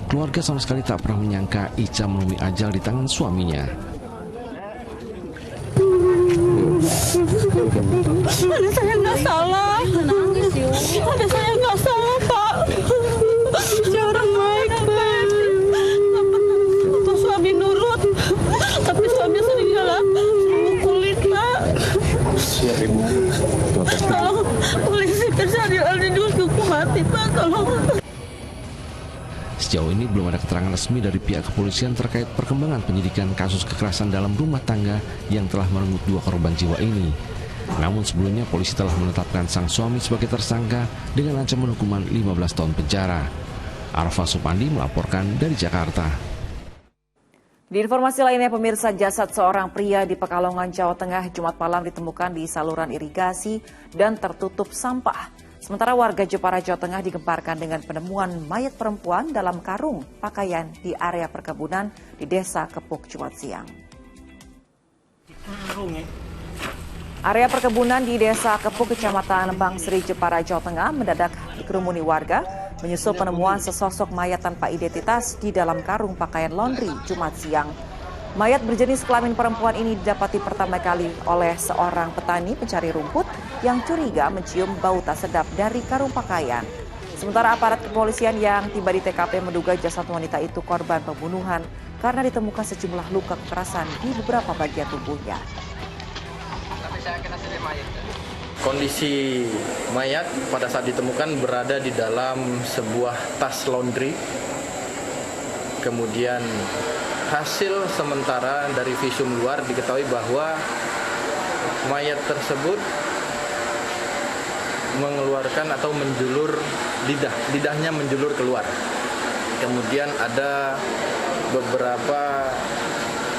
Keluarga sama sekali tak pernah menyangka Ica menemui ajal di tangan suaminya. Ada saya nggak salah. Ada saya nggak salah, Pak. Jarang baik, Pak. Untuk suami nurut, tapi suami sering galak sama kulit, Pak. Siap, Ibu. Tolong polisi tersadil Aldinus hukum mati, Pak. Tolong. Sejauh ini belum ada keterangan resmi dari pihak kepolisian terkait perkembangan penyidikan kasus kekerasan dalam rumah tangga yang telah merenggut 2 korban jiwa ini. Namun sebelumnya polisi telah menetapkan sang suami sebagai tersangka dengan ancaman hukuman 15 tahun penjara. Arfa Supandi melaporkan dari Jakarta. Di informasi lainnya, pemirsa, jasad seorang pria di Pekalongan, Jawa Tengah Jumat malam ditemukan di saluran irigasi dan tertutup sampah. Sementara warga Jepara, Jawa Tengah digemparkan dengan penemuan mayat perempuan dalam karung pakaian di area perkebunan di Desa Kepuk Jumat siang. Area perkebunan di Desa Kepuk, Kecamatan Bangsri, Jepara, Jawa Tengah mendadak dikerumuni warga menyusul penemuan sesosok mayat tanpa identitas di dalam karung pakaian laundry Jumat siang. Mayat berjenis kelamin perempuan ini didapati pertama kali oleh seorang petani pencari rumput yang curiga mencium bau tak sedap dari karung pakaian. Sementara aparat kepolisian yang tiba di TKP menduga jasad wanita itu korban pembunuhan karena ditemukan sejumlah luka kekerasan di beberapa bagian tubuhnya. Kondisi mayat pada saat ditemukan berada di dalam sebuah tas laundry. Kemudian hasil sementara dari visum luar diketahui bahwa mayat tersebut mengeluarkan atau menjulur lidahnya menjulur keluar. Kemudian ada beberapa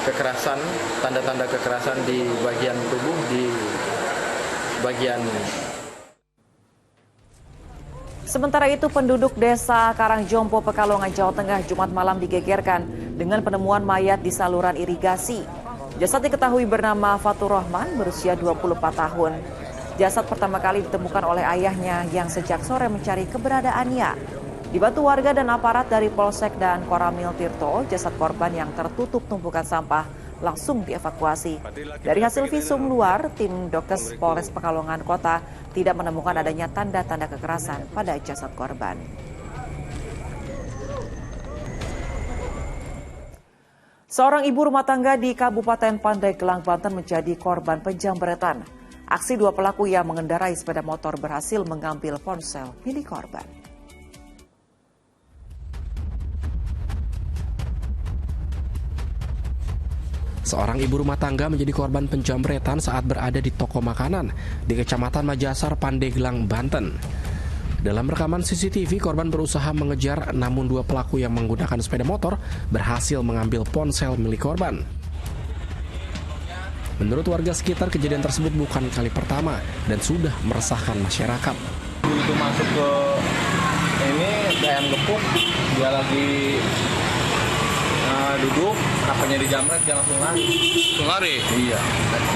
kekerasan, tanda-tanda kekerasan di bagian tubuh, di bagian. Sementara itu, penduduk Desa Karangjompo, Pekalongan, Jawa Tengah Jumat malam digegerkan dengan penemuan mayat di saluran irigasi. Jasad diketahui bernama Fatur Rahman berusia 24 tahun. Jasad pertama kali ditemukan oleh ayahnya yang sejak sore mencari keberadaannya. Dibantu warga dan aparat dari Polsek dan Koramil Tirto, jasad korban yang tertutup tumpukan sampah langsung dievakuasi. Dari hasil visum luar, tim Dokes Polres Pekalongan Kota tidak menemukan adanya tanda-tanda kekerasan pada jasad korban. Seorang ibu rumah tangga di Kabupaten Pandeglang, Banten menjadi korban penjamretan. Aksi 2 pelaku yang mengendarai sepeda motor berhasil mengambil ponsel milik korban. Seorang ibu rumah tangga menjadi korban penjamretan saat berada di toko makanan di Kecamatan Majasar, Pandeglang, Banten. Dalam rekaman CCTV, korban berusaha mengejar, namun dua pelaku yang menggunakan sepeda motor berhasil mengambil ponsel milik korban. Menurut warga sekitar, kejadian tersebut bukan kali pertama dan sudah meresahkan masyarakat. Begitu masuk ke ini ayam gepuk, dia lagi duduk, HP-nya dijamret, dia langsung lari. Langsung lari? Iya.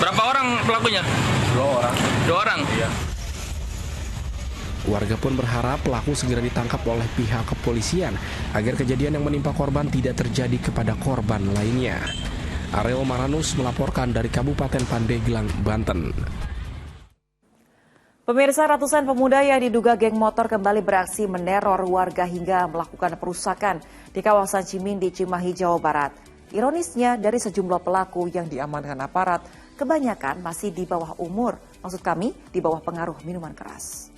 Berapa orang pelakunya? 2 orang. 2 orang? Iya. Warga pun berharap pelaku segera ditangkap oleh pihak kepolisian agar kejadian yang menimpa korban tidak terjadi kepada korban lainnya. Ariel Maranus melaporkan dari Kabupaten Pandeglang, Banten. Pemirsa, ratusan pemuda yang diduga geng motor kembali beraksi meneror warga hingga melakukan perusakan di kawasan Cimindi, Cimahi, Jawa Barat. Ironisnya, dari sejumlah pelaku yang diamankan aparat, kebanyakan masih di bawah umur. Maksud kami, di bawah pengaruh minuman keras.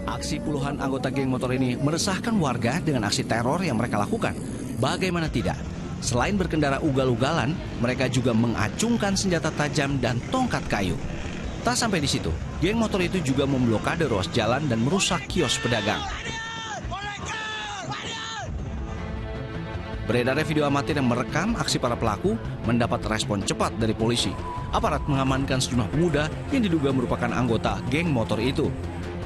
Aksi puluhan anggota geng motor ini meresahkan warga dengan aksi teror yang mereka lakukan. Bagaimana tidak? Selain berkendara ugal-ugalan, mereka juga mengacungkan senjata tajam dan tongkat kayu. Tak sampai di situ, geng motor itu juga memblokade ruas jalan dan merusak kios pedagang. Beredarnya video amatir yang merekam aksi para pelaku mendapat respon cepat dari polisi. Aparat mengamankan sejumlah pemuda yang diduga merupakan anggota geng motor itu.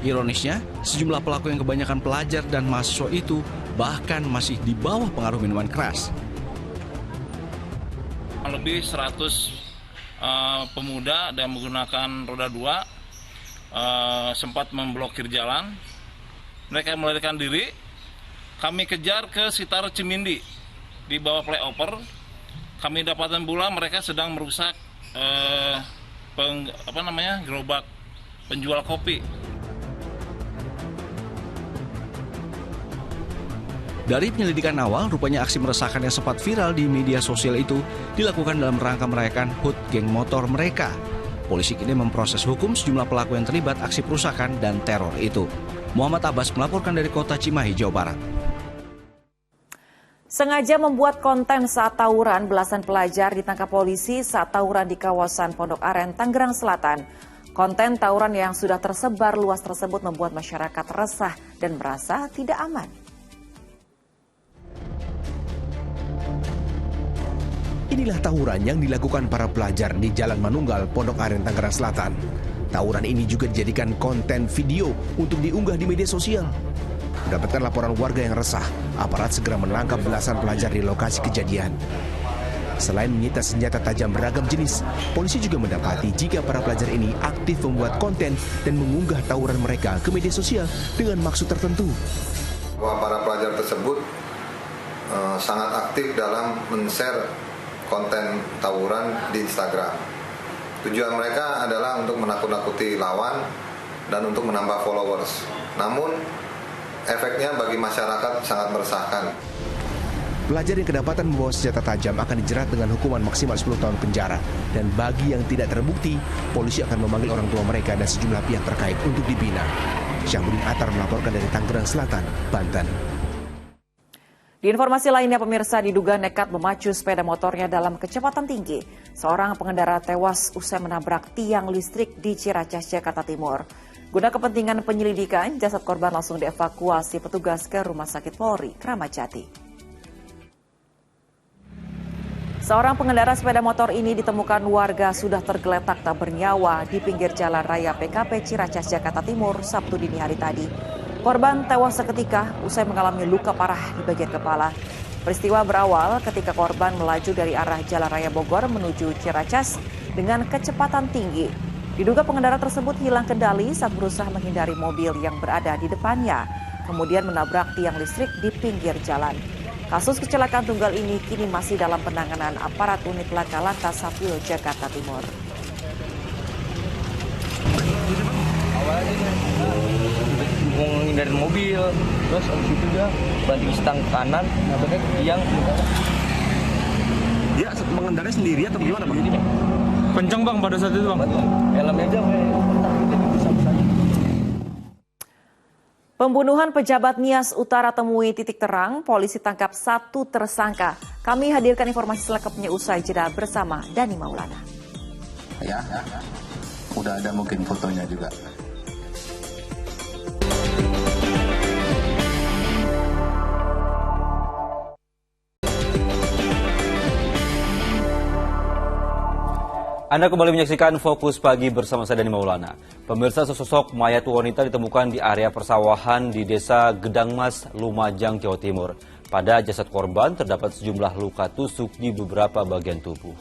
Ironisnya, sejumlah pelaku yang kebanyakan pelajar dan mahasiswa itu bahkan masih di bawah pengaruh minuman keras. Lebih 100 pemuda dan menggunakan roda 2 sempat memblokir jalan. Mereka melarikan diri. Kami kejar ke sekitar Cimindi. Di bawah flyover, kami dapatkan pula mereka sedang merusak gerobak penjual kopi. Dari penyelidikan awal, rupanya aksi meresahkan yang sempat viral di media sosial itu dilakukan dalam rangka merayakan HUT geng motor mereka. Polisi kini memproses hukum sejumlah pelaku yang terlibat aksi perusakan dan teror itu. Muhammad Abbas melaporkan dari kota Cimahi, Jawa Barat. Sengaja membuat konten saat tawuran, belasan pelajar ditangkap polisi saat tawuran di kawasan Pondok Aren, Tangerang Selatan. Konten tawuran yang sudah tersebar luas tersebut membuat masyarakat resah dan merasa tidak aman. Inilah tawuran yang dilakukan para pelajar di Jalan Manunggal, Pondok Aren, Tangerang Selatan. Tawuran ini juga dijadikan konten video untuk diunggah di media sosial. Mendapatkan laporan warga yang resah, aparat segera menangkap belasan pelajar di lokasi kejadian. Selain menyita senjata tajam beragam jenis, polisi juga mendapati jika para pelajar ini aktif membuat konten dan mengunggah tawuran mereka ke media sosial dengan maksud tertentu. Bahwa para pelajar tersebut sangat aktif dalam men-share konten tawuran di Instagram. Tujuan mereka adalah untuk menakut-nakuti lawan dan untuk menambah followers. Namun, efeknya bagi masyarakat sangat meresahkan. Pelajar yang kedapatan membawa senjata tajam akan dijerat dengan hukuman maksimal 10 tahun penjara. Dan bagi yang tidak terbukti, polisi akan memanggil orang tua mereka dan sejumlah pihak terkait untuk dibina. Syahbudin Atar melaporkan dari Tangerang Selatan, Banten. Di informasi lainnya, pemirsa, diduga nekat memacu sepeda motornya dalam kecepatan tinggi. Seorang pengendara tewas usai menabrak tiang listrik di Ciracas, Jakarta Timur. Guna kepentingan penyelidikan, jasad korban langsung dievakuasi petugas ke Rumah Sakit Polri, Kramat Jati. Seorang pengendara sepeda motor ini ditemukan warga sudah tergeletak tak bernyawa di pinggir jalan raya PKP Ciracas, Jakarta Timur, Sabtu dini hari tadi. Korban tewas seketika usai mengalami luka parah di bagian kepala. Peristiwa berawal ketika korban melaju dari arah Jalan Raya Bogor menuju Ciracas dengan kecepatan tinggi. Diduga pengendara tersebut hilang kendali saat berusaha menghindari mobil yang berada di depannya, kemudian menabrak tiang listrik di pinggir jalan. Kasus kecelakaan tunggal ini kini masih dalam penanganan aparat unit laka lantas Sapil, Jakarta Timur. Mau menghindari mobil, terus abis itu dia banting stang kanan, nabraknya ke tiang. Dia mengendarai sendiri atau gimana bang? Kenceng bang pada saat itu bang? Helmnya aja Pembunuhan pejabat Nias Utara temui titik terang, polisi tangkap 1 tersangka. Kami hadirkan informasi selengkapnya usai jeda bersama Dani Maulana. Ya, udah ada mungkin fotonya juga. Anda kembali menyaksikan Fokus Pagi bersama saya Dani Maulana. Pemirsa, sesosok mayat wanita ditemukan di area persawahan di Desa Gedangmas, Lumajang, Jawa Timur. Pada jasad korban terdapat sejumlah luka tusuk di beberapa bagian tubuh.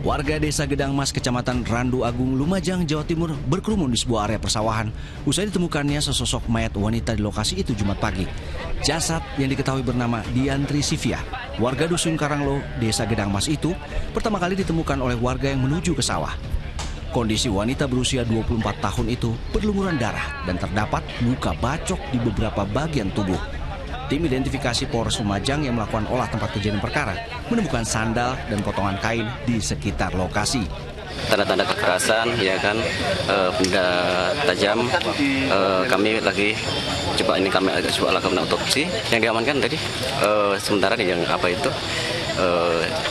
Warga Desa Gedangmas, Kecamatan Randu Agung, Lumajang, Jawa Timur berkerumun di sebuah area persawahan usai ditemukannya sesosok mayat wanita di lokasi itu Jumat pagi. Jasad yang diketahui bernama Diantri Sivia, warga Dusun Karanglo, Desa Gedangmas itu pertama kali ditemukan oleh warga yang menuju ke sawah. Kondisi wanita berusia 24 tahun itu berlumuran darah dan terdapat luka bacok di beberapa bagian tubuh. Tim identifikasi Polres Lumajang yang melakukan olah tempat kejadian perkara menemukan sandal dan potongan kain di sekitar lokasi. Tanda-tanda kekerasan, ya kan, benda tajam. Kami lagi coba lakukan otopsi. Yang diamankan tadi sementara yang apa itu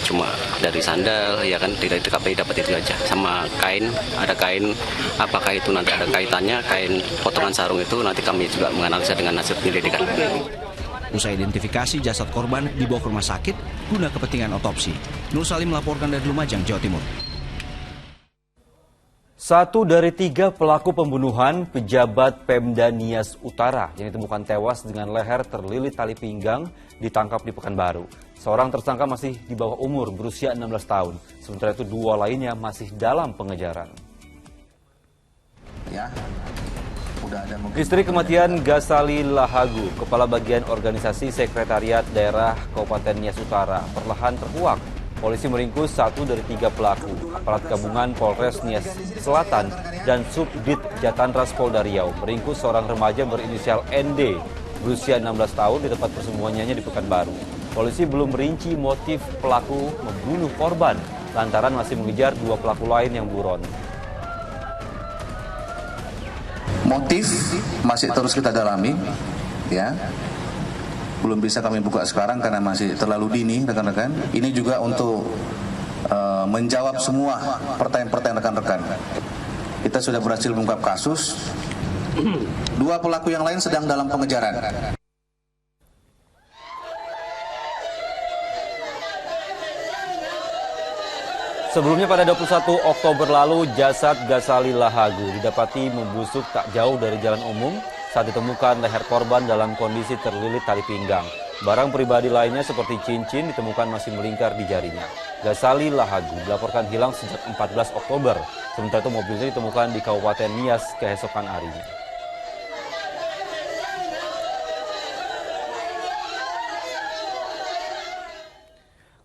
cuma dari sandal, ya kan, tidak di TKP dapat itu aja. Sama kain, ada kain, apakah itu nanti ada kaitannya, kain potongan sarung itu nanti kami juga menganalisa dengan hasil penyelidikan. Usai identifikasi, jasad korban dibawa ke rumah sakit guna kepentingan otopsi. Nur Salim melaporkan dari Lumajang, Jawa Timur. 1 dari 3 pelaku pembunuhan pejabat Pemda Nias Utara yang ditemukan tewas dengan leher terlilit tali pinggang ditangkap di Pekanbaru. Seorang tersangka masih di bawah umur berusia 16 tahun, sementara itu 2 lainnya masih dalam pengejaran. Ya. Istri kematian Gasali Lahagu, Kepala Bagian Organisasi Sekretariat Daerah Kabupaten Nias Utara, perlahan terkuak. Polisi meringkus 1 dari 3 pelaku, aparat gabungan Polres Nias Selatan dan Subdit Jatantras Polda Riau meringkus seorang remaja berinisial ND, berusia 16 tahun di tempat persembunyiannya di Pekanbaru. Polisi belum merinci motif pelaku membunuh korban, lantaran masih mengejar 2 pelaku lain yang buron. Motif masih terus kita dalami, ya. Belum bisa kami buka sekarang karena masih terlalu dini, rekan-rekan. Ini juga untuk menjawab semua pertanyaan-pertanyaan rekan-rekan. Kita sudah berhasil mengungkap kasus. 2 pelaku yang lain sedang dalam pengejaran. Sebelumnya pada 21 Oktober lalu, jasad Gasali Lahagu didapati membusuk tak jauh dari jalan umum saat ditemukan leher korban dalam kondisi terlilit tali pinggang. Barang pribadi lainnya seperti cincin ditemukan masih melingkar di jarinya. Gasali Lahagu dilaporkan hilang sejak 14 Oktober, sementara itu mobilnya ditemukan di Kabupaten Nias keesokan harinya.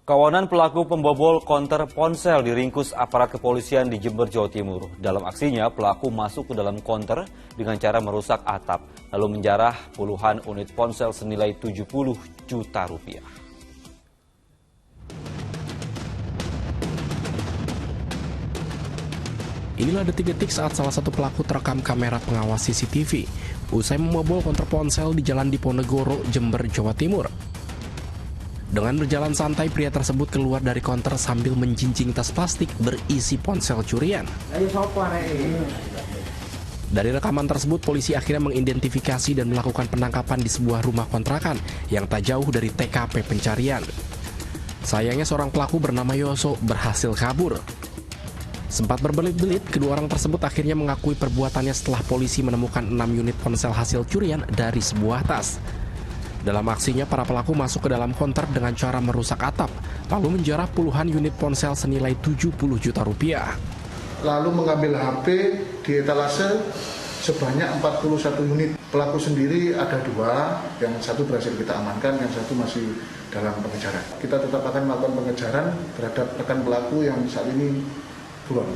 Kawanan pelaku pembobol konter ponsel diringkus aparat kepolisian di Jember, Jawa Timur. Dalam aksinya, pelaku masuk ke dalam konter dengan cara merusak atap, lalu menjarah puluhan unit ponsel senilai 70 juta rupiah. Inilah detik-detik saat salah satu pelaku terekam kamera pengawas CCTV usai membobol konter ponsel di Jalan Diponegoro, Jember, Jawa Timur. Dengan berjalan santai, pria tersebut keluar dari konter sambil menjinjing tas plastik berisi ponsel curian. Dari rekaman tersebut, polisi akhirnya mengidentifikasi dan melakukan penangkapan di sebuah rumah kontrakan yang tak jauh dari TKP pencarian. Sayangnya seorang pelaku bernama Yoso berhasil kabur. Sempat berbelit-belit, kedua orang tersebut akhirnya mengakui perbuatannya setelah polisi menemukan 6 unit ponsel hasil curian dari sebuah tas. Dalam aksinya, para pelaku masuk ke dalam konter dengan cara merusak atap, lalu menjarah puluhan unit ponsel senilai 70 juta rupiah. Lalu mengambil HP di etalase sebanyak 41 unit. Pelaku sendiri ada 2, yang satu berhasil kita amankan, yang satu masih dalam pengejaran. Kita tetap akan melakukan pengejaran terhadap rekan pelaku yang saat ini buron.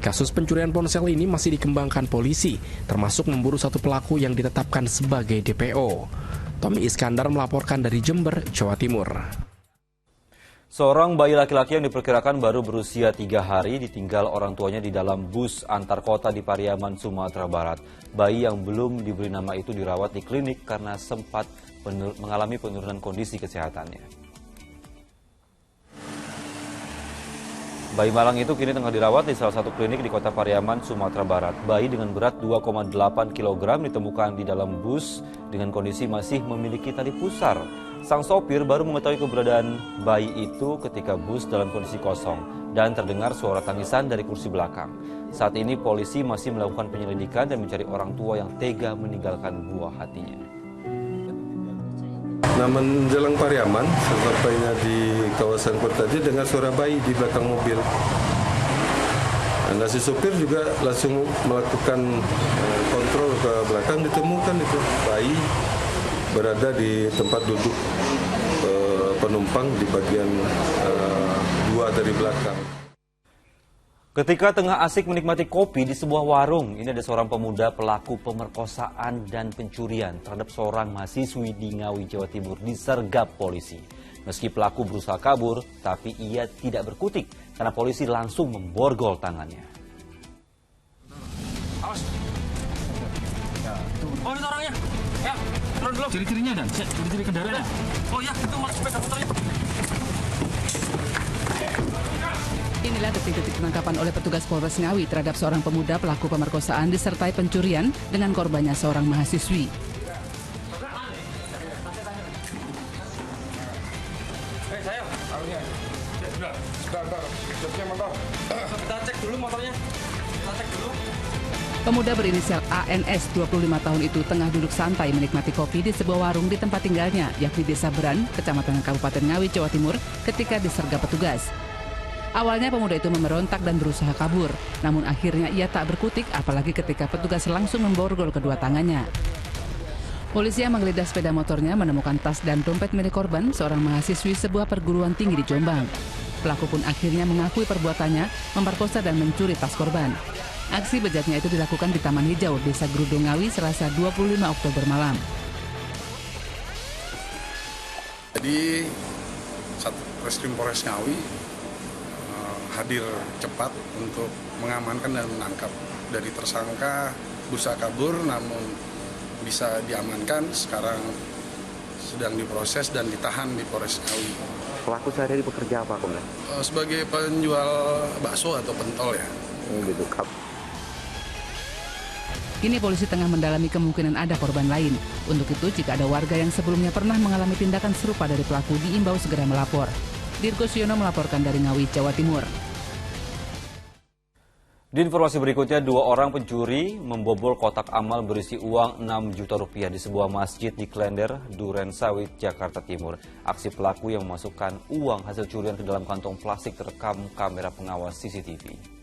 Kasus pencurian ponsel ini masih dikembangkan polisi, termasuk memburu satu pelaku yang ditetapkan sebagai DPO. Tommy Iskandar melaporkan dari Jember, Jawa Timur. Seorang bayi laki-laki yang diperkirakan baru berusia 3 hari ditinggal orang tuanya di dalam bus antar kota di Pariaman, Sumatera Barat. Bayi yang belum diberi nama itu dirawat di klinik karena sempat mengalami penurunan kondisi kesehatannya. Bayi malang itu kini tengah dirawat di salah satu klinik di Kota Pariaman, Sumatera Barat. Bayi dengan berat 2,8 kg ditemukan di dalam bus dengan kondisi masih memiliki tali pusar. Sang sopir baru mengetahui keberadaan bayi itu ketika bus dalam kondisi kosong dan terdengar suara tangisan dari kursi belakang. Saat ini polisi masih melakukan penyelidikan dan mencari orang tua yang tega meninggalkan buah hatinya. Nah, menjelang Pariaman, sesampainya di kawasan kota tadi dengar suara bayi di belakang mobil. Nah, si sopir juga langsung melakukan kontrol ke belakang, ditemukan itu bayi berada di tempat duduk penumpang di bagian dua dari belakang. Ketika tengah asik menikmati kopi di sebuah warung, ini ada seorang pemuda pelaku pemerkosaan dan pencurian terhadap seorang mahasiswi di Ngawi, Jawa Timur disergap polisi. Meski pelaku berusaha kabur, tapi ia tidak berkutik karena polisi langsung memborgol tangannya. Awas. Oh, itu orangnya. Ya, turun dulu. Ciri-cirinya dan ciri-ciri kendaraannya. Oh ya, itu mas sepeda motornya. Inilah detik-detik penangkapan oleh petugas Polres Ngawi terhadap seorang pemuda pelaku pemerkosaan disertai pencurian dengan korbannya seorang mahasiswi. Kita cek dulu motornya. Kita cek dulu. Pemuda berinisial ANS 25 tahun itu tengah duduk santai menikmati kopi di sebuah warung di tempat tinggalnya, yakni Desa Beran, Kecamatan Kabupaten Ngawi, Jawa Timur, ketika disergap petugas. Awalnya pemuda itu memberontak dan berusaha kabur, namun akhirnya ia tak berkutik apalagi ketika petugas langsung memborgol kedua tangannya. Polisi yang menggeledah sepeda motornya menemukan tas dan dompet milik korban, seorang mahasiswi sebuah perguruan tinggi di Jombang. Pelaku pun akhirnya mengakui perbuatannya, memperkosa dan mencuri tas korban. Aksi bejatnya itu dilakukan di Taman Hijau, Desa Grudo Ngawi, Selasa 25 Oktober malam. Jadi, Satreskrim Polres Ngawi hadir cepat untuk mengamankan dan menangkap dari tersangka berusaha kabur namun bisa diamankan, sekarang sedang diproses dan ditahan di Polres Ngawi. Pelaku sehari-hari bekerja apa, Komnas? Sebagai penjual bakso atau pentol ya. Gitu, Kap. Kini polisi tengah mendalami kemungkinan ada korban lain. Untuk itu, jika ada warga yang sebelumnya pernah mengalami tindakan serupa dari pelaku, diimbau segera melapor. Dirgo Siono melaporkan dari Ngawi, Jawa Timur. Di informasi berikutnya, 2 orang pencuri membobol kotak amal berisi uang 6 juta rupiah di sebuah masjid di Klender, Duren Sawit, Jakarta Timur. Aksi pelaku yang memasukkan uang hasil curian ke dalam kantong plastik terekam kamera pengawas CCTV.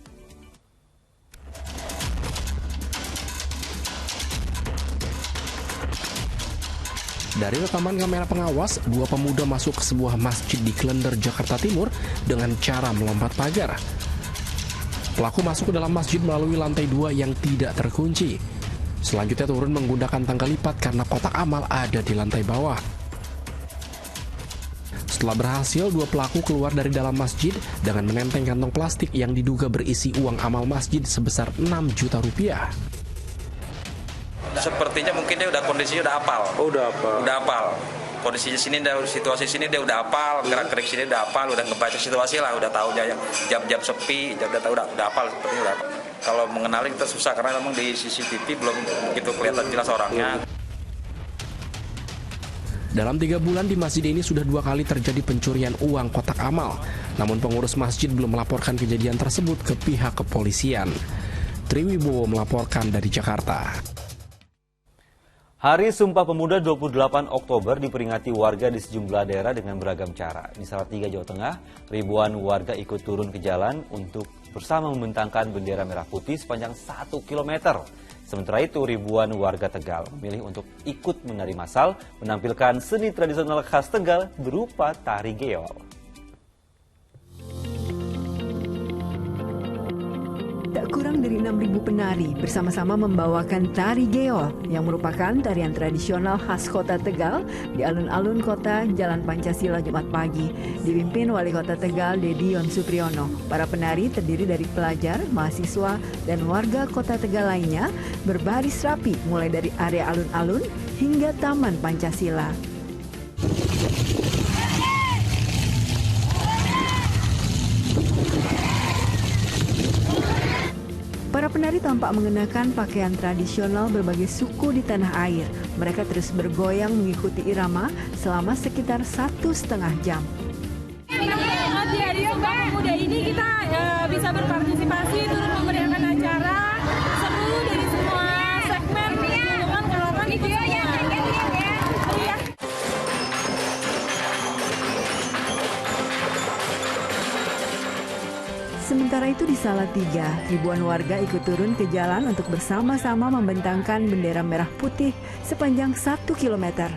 Dari rekaman kamera pengawas, 2 pemuda masuk ke sebuah masjid di Klender, Jakarta Timur dengan cara melompat pagar. Pelaku masuk ke dalam masjid melalui lantai 2 yang tidak terkunci. Selanjutnya turun menggunakan tangga lipat karena kotak amal ada di lantai bawah. Setelah berhasil, 2 pelaku keluar dari dalam masjid dengan menenteng kantong plastik yang diduga berisi uang amal masjid sebesar 6 juta rupiah. Sepertinya mungkin dia udah kondisinya udah hafal. Oh, udah hafal. Udah hafal. Kondisinya sini, situasi sini dia udah hafal, gerak-gerik sini udah hafal, udah ngebaca situasi lah, udah tahu jam-jam sepi, udah hafal sepertinya udah hafal. Kalau mengenali kita susah karena memang di CCTV belum begitu kelihatan jelas orangnya. Dalam 3 bulan di masjid ini sudah 2 kali terjadi pencurian uang kotak amal. Namun pengurus masjid belum melaporkan kejadian tersebut ke pihak kepolisian. Triwibowo melaporkan dari Jakarta. Hari Sumpah Pemuda 28 Oktober diperingati warga di sejumlah daerah dengan beragam cara. Di Salatiga, Jawa Tengah, ribuan warga ikut turun ke jalan untuk bersama membentangkan bendera merah putih sepanjang 1 km. Sementara itu, ribuan warga Tegal memilih untuk ikut menari massal menampilkan seni tradisional khas Tegal berupa tari geol. Tak kurang dari 6.000 penari bersama-sama membawakan tari geol yang merupakan tarian tradisional khas kota Tegal di alun-alun kota Jalan Pancasila Jumat pagi. Dipimpin Wali Kota Tegal Dedion Supriyono. Para penari terdiri dari pelajar, mahasiswa, dan warga kota Tegal lainnya berbaris rapi mulai dari area alun-alun hingga Taman Pancasila. Para penari tampak mengenakan pakaian tradisional berbagai suku di tanah air. Mereka terus bergoyang mengikuti irama selama sekitar 1,5 jam. Di Hari Sumpah Pemuda ini kita bisa berpartisipasi turut memeriahkan acara, seru dari semua segmen, golongan kalangan ikut semua. Sementara itu di Salatiga, ribuan warga ikut turun ke jalan untuk bersama-sama membentangkan bendera merah putih sepanjang 1 km.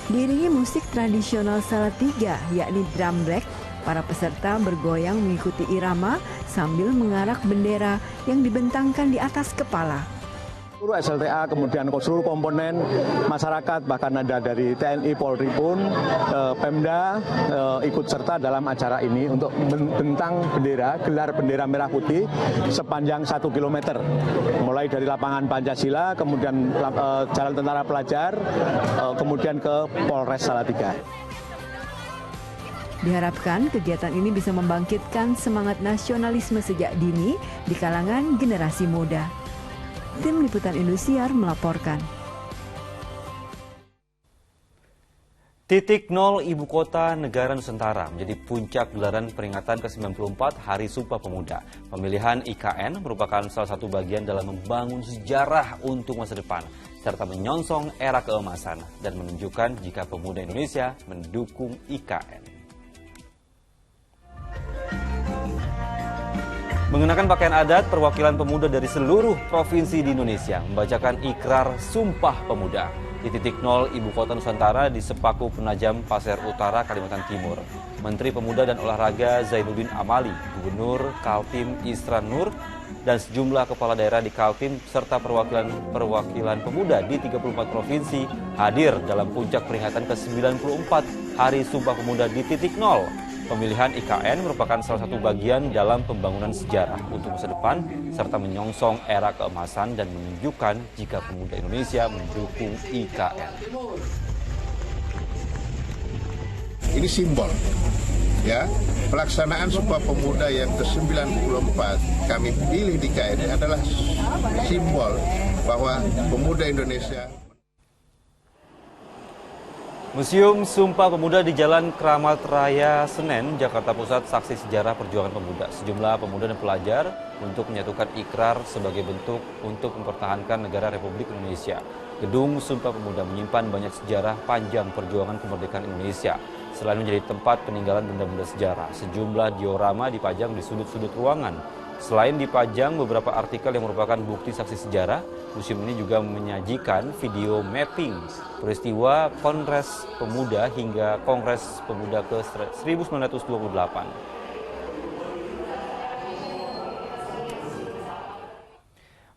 Diiringi musik tradisional Salatiga, yakni drum break, para peserta bergoyang mengikuti irama sambil mengarak bendera yang dibentangkan di atas kepala. Seluruh SLTA, kemudian seluruh komponen masyarakat, bahkan ada dari TNI, Polri pun, Pemda ikut serta dalam acara ini untuk membentang bendera, gelar bendera merah putih sepanjang 1 km. Mulai dari lapangan Pancasila, kemudian Jalan Tentara Pelajar, kemudian ke Polres Salatiga. Diharapkan kegiatan ini bisa membangkitkan semangat nasionalisme sejak dini di kalangan generasi muda. Tim Liputan Indosiar melaporkan. Titik nol Ibu Kota Negara Nusantara menjadi puncak gelaran peringatan ke-94 Hari Sumpah Pemuda. Pemilihan IKN merupakan salah satu bagian dalam membangun sejarah untuk masa depan, serta menyongsong era keemasan dan menunjukkan jika pemuda Indonesia mendukung IKN. Mengenakan pakaian adat, perwakilan pemuda dari seluruh provinsi di Indonesia membacakan ikrar Sumpah Pemuda di titik nol Ibu Kota Nusantara di Sepaku Penajam, Pasir Utara, Kalimantan Timur. Menteri Pemuda dan Olahraga Zainuddin Amali, Gubernur Kaltim Isran Nur, dan sejumlah kepala daerah di Kaltim serta perwakilan pemuda di 34 provinsi hadir dalam puncak peringatan ke-94 Hari Sumpah Pemuda di titik nol. Pemilihan IKN merupakan salah satu bagian dalam pembangunan sejarah untuk masa depan, serta menyongsong era keemasan dan menunjukkan jika pemuda Indonesia mendukung IKN. Ini simbol, ya, pelaksanaan Sumpah Pemuda yang ke-94 kami pilih di IKN adalah simbol bahwa pemuda Indonesia. Museum Sumpah Pemuda di Jalan Kramat Raya Senen, Jakarta Pusat, saksi sejarah perjuangan pemuda. Sejumlah pemuda dan pelajar untuk menyatukan ikrar sebagai bentuk untuk mempertahankan negara Republik Indonesia. Gedung Sumpah Pemuda menyimpan banyak sejarah panjang perjuangan kemerdekaan Indonesia. Selain menjadi tempat peninggalan benda-benda sejarah, sejumlah diorama dipajang di sudut-sudut ruangan. Selain dipajang beberapa artikel yang merupakan bukti saksi sejarah, museum ini juga menyajikan video mapping peristiwa Kongres Pemuda hingga Kongres Pemuda ke 1928.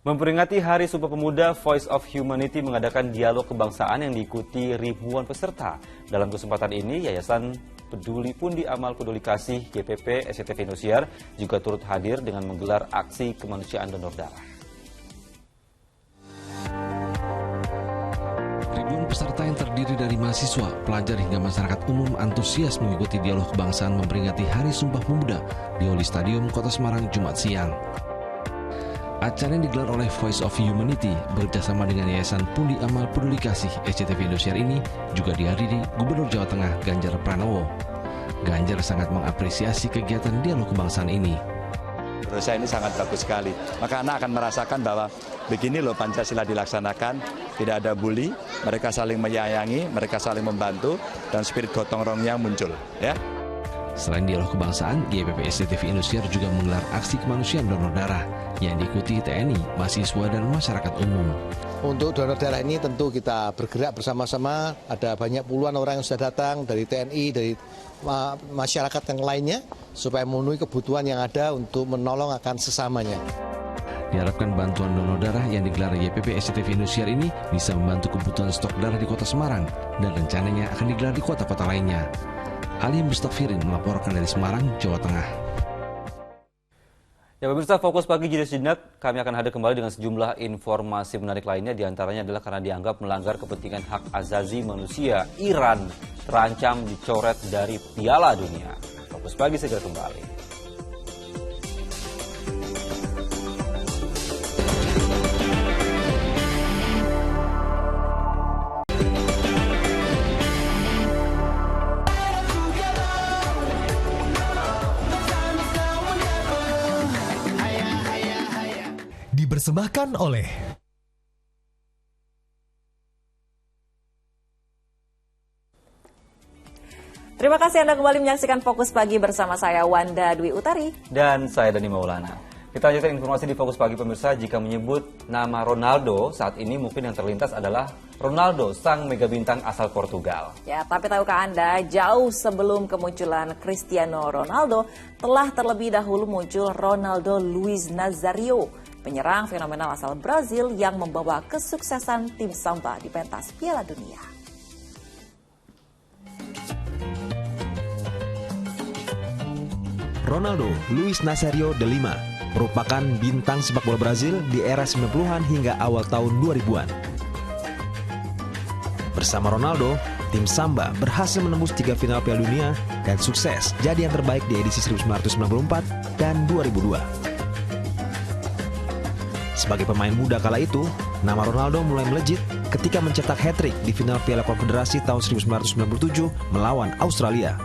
Memperingati Hari Sumpah Pemuda, Voice of Humanity mengadakan dialog kebangsaan yang diikuti ribuan peserta. Dalam kesempatan ini, Yayasan Peduli Pundi Amal Peduli Kasih GPP SCTV Indosiar juga turut hadir dengan menggelar aksi kemanusiaan donor darah. Ribuan peserta yang terdiri dari mahasiswa, pelajar hingga masyarakat umum antusias mengikuti dialog kebangsaan memperingati Hari Sumpah Pemuda di Holi Stadium Kota Semarang Jumat siang. Acara yang digelar oleh Voice of Humanity bekerjasama dengan Yayasan Pundi Amal Peduli Kasih SCTV Indosiar ini juga dihadiri Gubernur Jawa Tengah Ganjar Pranowo. Ganjar sangat mengapresiasi kegiatan dialog kebangsaan ini. Menurut saya ini sangat bagus sekali. Maka anak akan merasakan bahwa begini loh Pancasila dilaksanakan, tidak ada bully, mereka saling menyayangi, mereka saling membantu, dan spirit gotong royongnya muncul. Ya. Selain dialog kebangsaan, GPP SCTV Indosiar juga menggelar aksi kemanusiaan donor darah yang diikuti TNI, mahasiswa, dan masyarakat umum. Untuk donor darah ini tentu kita bergerak bersama-sama, ada banyak puluhan orang yang sudah datang dari TNI, dari masyarakat yang lainnya, supaya memenuhi kebutuhan yang ada untuk menolong akan sesamanya. Diharapkan bantuan donor darah yang digelar YPP SCTV Indosiar ini bisa membantu kebutuhan stok darah di Kota Semarang dan rencananya akan digelar di kota-kota lainnya. Ali Mustafirin melaporkan dari Semarang, Jawa Tengah. Ya pemirsa, Fokus Pagi jeda sejenak, kami akan hadir kembali dengan sejumlah informasi menarik lainnya. Di antaranya adalah karena dianggap melanggar kepentingan hak azazi manusia, Iran terancam dicoret dari Piala Dunia. Fokus Pagi segera kembali. Dipersembahkan oleh Terima kasih Anda kembali menyaksikan Fokus Pagi bersama saya Wanda Dwi Utari. Dan saya Dani Maulana. Kita lanjutkan informasi di Fokus Pagi pemirsa. Jika menyebut nama Ronaldo, saat ini mungkin yang terlintas adalah Ronaldo, sang mega bintang asal Portugal. Ya, tapi tahukah Anda, jauh sebelum kemunculan Cristiano Ronaldo, telah terlebih dahulu muncul Ronaldo Luiz Nazario, penyerang fenomenal asal Brazil yang membawa kesuksesan tim Samba di pentas Piala Dunia. Ronaldo Luiz Nazario de Lima merupakan bintang sepak bola Brazil di era 90-an hingga awal tahun 2000-an. Bersama Ronaldo, tim Samba berhasil menembus 3 final Piala Dunia dan sukses jadi yang terbaik di edisi 1994 dan 2002. Sebagai pemain muda kala itu, nama Ronaldo mulai melejit ketika mencetak hat-trick di final Piala Konfederasi tahun 1997 melawan Australia.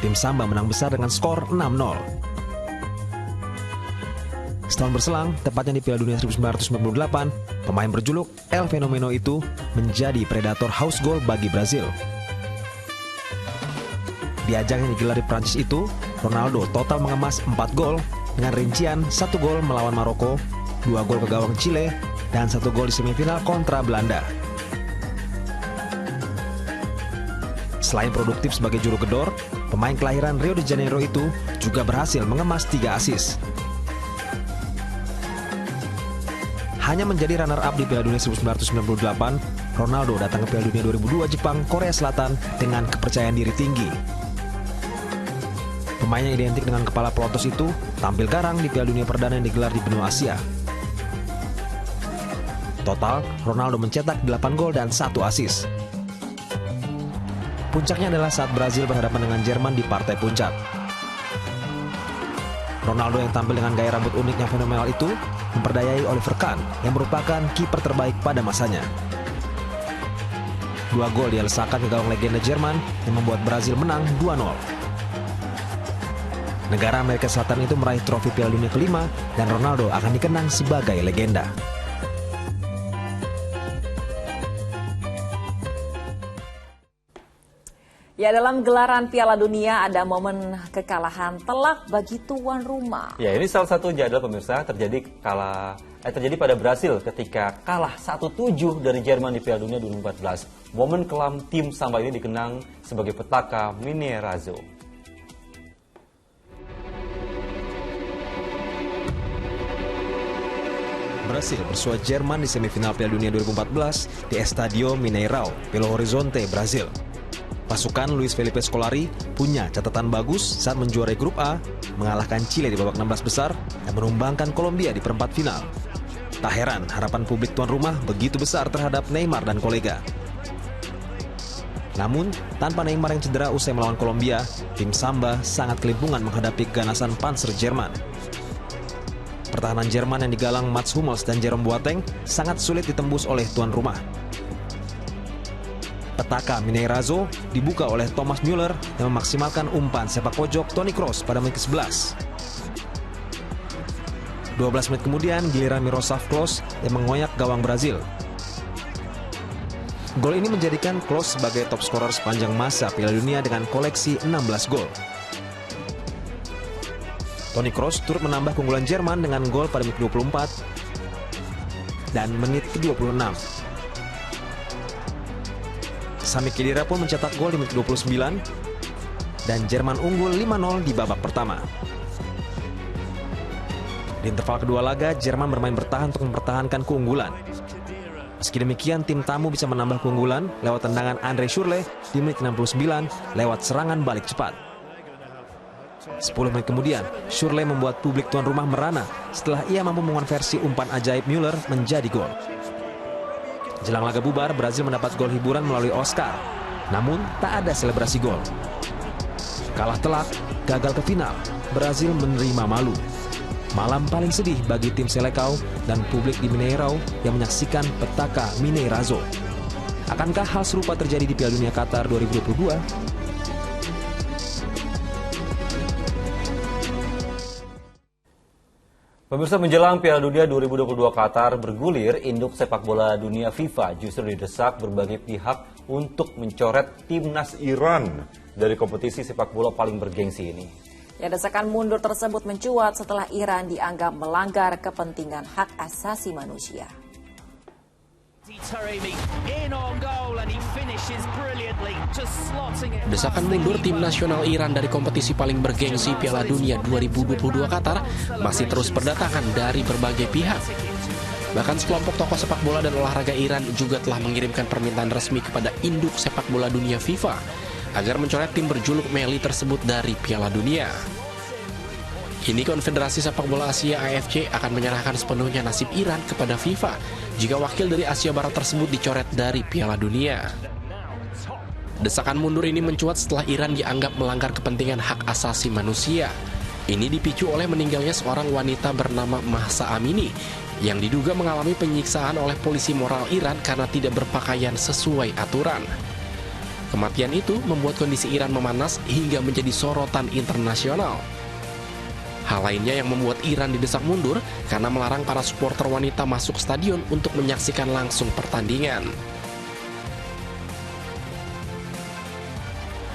Tim Samba menang besar dengan skor 6-0. Setahun berselang, tepatnya di Piala Dunia 1998, pemain berjuluk El Fenomeno itu menjadi predator house goal bagi Brazil. Di ajang yang digelar di Prancis itu, Ronaldo total mengemas 4 gol dengan rincian 1 gol melawan Maroko, 2 gol ke gawang Chile, dan 1 gol di semifinal kontra Belanda. Selain produktif sebagai juru gedor, pemain kelahiran Rio de Janeiro itu juga berhasil mengemas 3 assist. Hanya menjadi runner-up di Piala Dunia 1998, Ronaldo datang ke Piala Dunia 2002 Jepang, Korea Selatan dengan kepercayaan diri tinggi. Pemain yang identik dengan kepala pelotos itu tampil garang di Piala Dunia perdana yang digelar di benua Asia. Total, Ronaldo mencetak 8 gol dan 1 assist. Puncaknya adalah saat Brazil berhadapan dengan Jerman di partai puncak. Ronaldo yang tampil dengan gaya rambut unik yang fenomenal itu memperdayai Oliver Kahn yang merupakan kiper terbaik pada masanya. 2 gol dia lesakan ke gawang legenda Jerman yang membuat Brazil menang 2-0. Negara Amerika Selatan itu meraih trofi Piala Dunia kelima dan Ronaldo akan dikenang sebagai legenda. Ya, dalam gelaran Piala Dunia ada momen kekalahan telak bagi tuan rumah. Ya, ini salah satu jadwal pemirsa terjadi pada Brasil ketika kalah 1-7 dari Jerman di Piala Dunia 2014. Momen kelam tim Samba ini dikenang sebagai petaka Mineirazo. Brasil bersua Jerman di semifinal Piala Dunia 2014 di Estadio Mineirão, Belo Horizonte, Brasil. Pasukan Luis Felipe Scolari punya catatan bagus saat menjuarai grup A, mengalahkan Chile di babak 16 besar, dan menumbangkan Kolombia di perempat final. Tak heran harapan publik tuan rumah begitu besar terhadap Neymar dan kolega. Namun, tanpa Neymar yang cedera usai melawan Kolombia, tim Samba sangat kelimpungan menghadapi keganasan Panzer Jerman. Pertahanan Jerman yang digalang Mats Hummels dan Jerome Boateng sangat sulit ditembus oleh tuan rumah. Petaka Mineirazo dibuka oleh Thomas Müller yang memaksimalkan umpan sepak pojok Toni Kroos pada menit ke-11. 12 menit kemudian giliran Miroslav Klose yang mengoyak gawang Brazil. Gol ini menjadikan Klose sebagai top scorer sepanjang masa Piala Dunia dengan koleksi 16 gol. Toni Kroos turut menambah keunggulan Jerman dengan gol pada menit 24 dan menit ke-26. Sami Khedira pun mencetak gol di menit 29 dan Jerman unggul 5-0 di babak pertama. Di interval kedua laga, Jerman bermain bertahan untuk mempertahankan keunggulan. Meski demikian, tim tamu bisa menambah keunggulan lewat tendangan Andre Schürrle di menit 69 lewat serangan balik cepat. 10 menit kemudian, Schürrle membuat publik tuan rumah merana setelah ia mampu mengonversi umpan ajaib Müller menjadi gol. Jelang laga bubar, Brazil mendapat gol hiburan melalui Oscar. Namun, tak ada selebrasi gol. Kalah telak, gagal ke final, Brazil menerima malu. Malam paling sedih bagi tim Selecao dan publik di Mineirão yang menyaksikan petaka Mineirazo. Akankah hal serupa terjadi di Piala Dunia Qatar 2022? Pemirsa, menjelang Piala Dunia 2022 Qatar bergulir, induk sepak bola dunia FIFA justru didesak berbagai pihak untuk mencoret timnas Iran dari kompetisi sepak bola paling bergengsi ini. Ya, desakan mundur tersebut mencuat setelah Iran dianggap melanggar kepentingan hak asasi manusia. Desakan mundur tim nasional Iran dari kompetisi paling bergengsi Piala Dunia 2022 Qatar masih terus berdatangan dari berbagai pihak. Bahkan sekelompok tokoh sepak bola dan olahraga Iran juga telah mengirimkan permintaan resmi kepada induk sepak bola dunia FIFA agar mencoret tim berjuluk Meli tersebut dari Piala Dunia. Kini Konfederasi Sepak Bola Asia AFC akan menyerahkan sepenuhnya nasib Iran kepada FIFA jika wakil dari Asia Barat tersebut dicoret dari Piala Dunia. Desakan mundur ini mencuat setelah Iran dianggap melanggar kepentingan hak asasi manusia. Ini dipicu oleh meninggalnya seorang wanita bernama Mahsa Amini yang diduga mengalami penyiksaan oleh polisi moral Iran karena tidak berpakaian sesuai aturan. Kematian itu membuat kondisi Iran memanas hingga menjadi sorotan internasional. Hal lainnya yang membuat Iran didesak mundur karena melarang para supporter wanita masuk stadion untuk menyaksikan langsung pertandingan.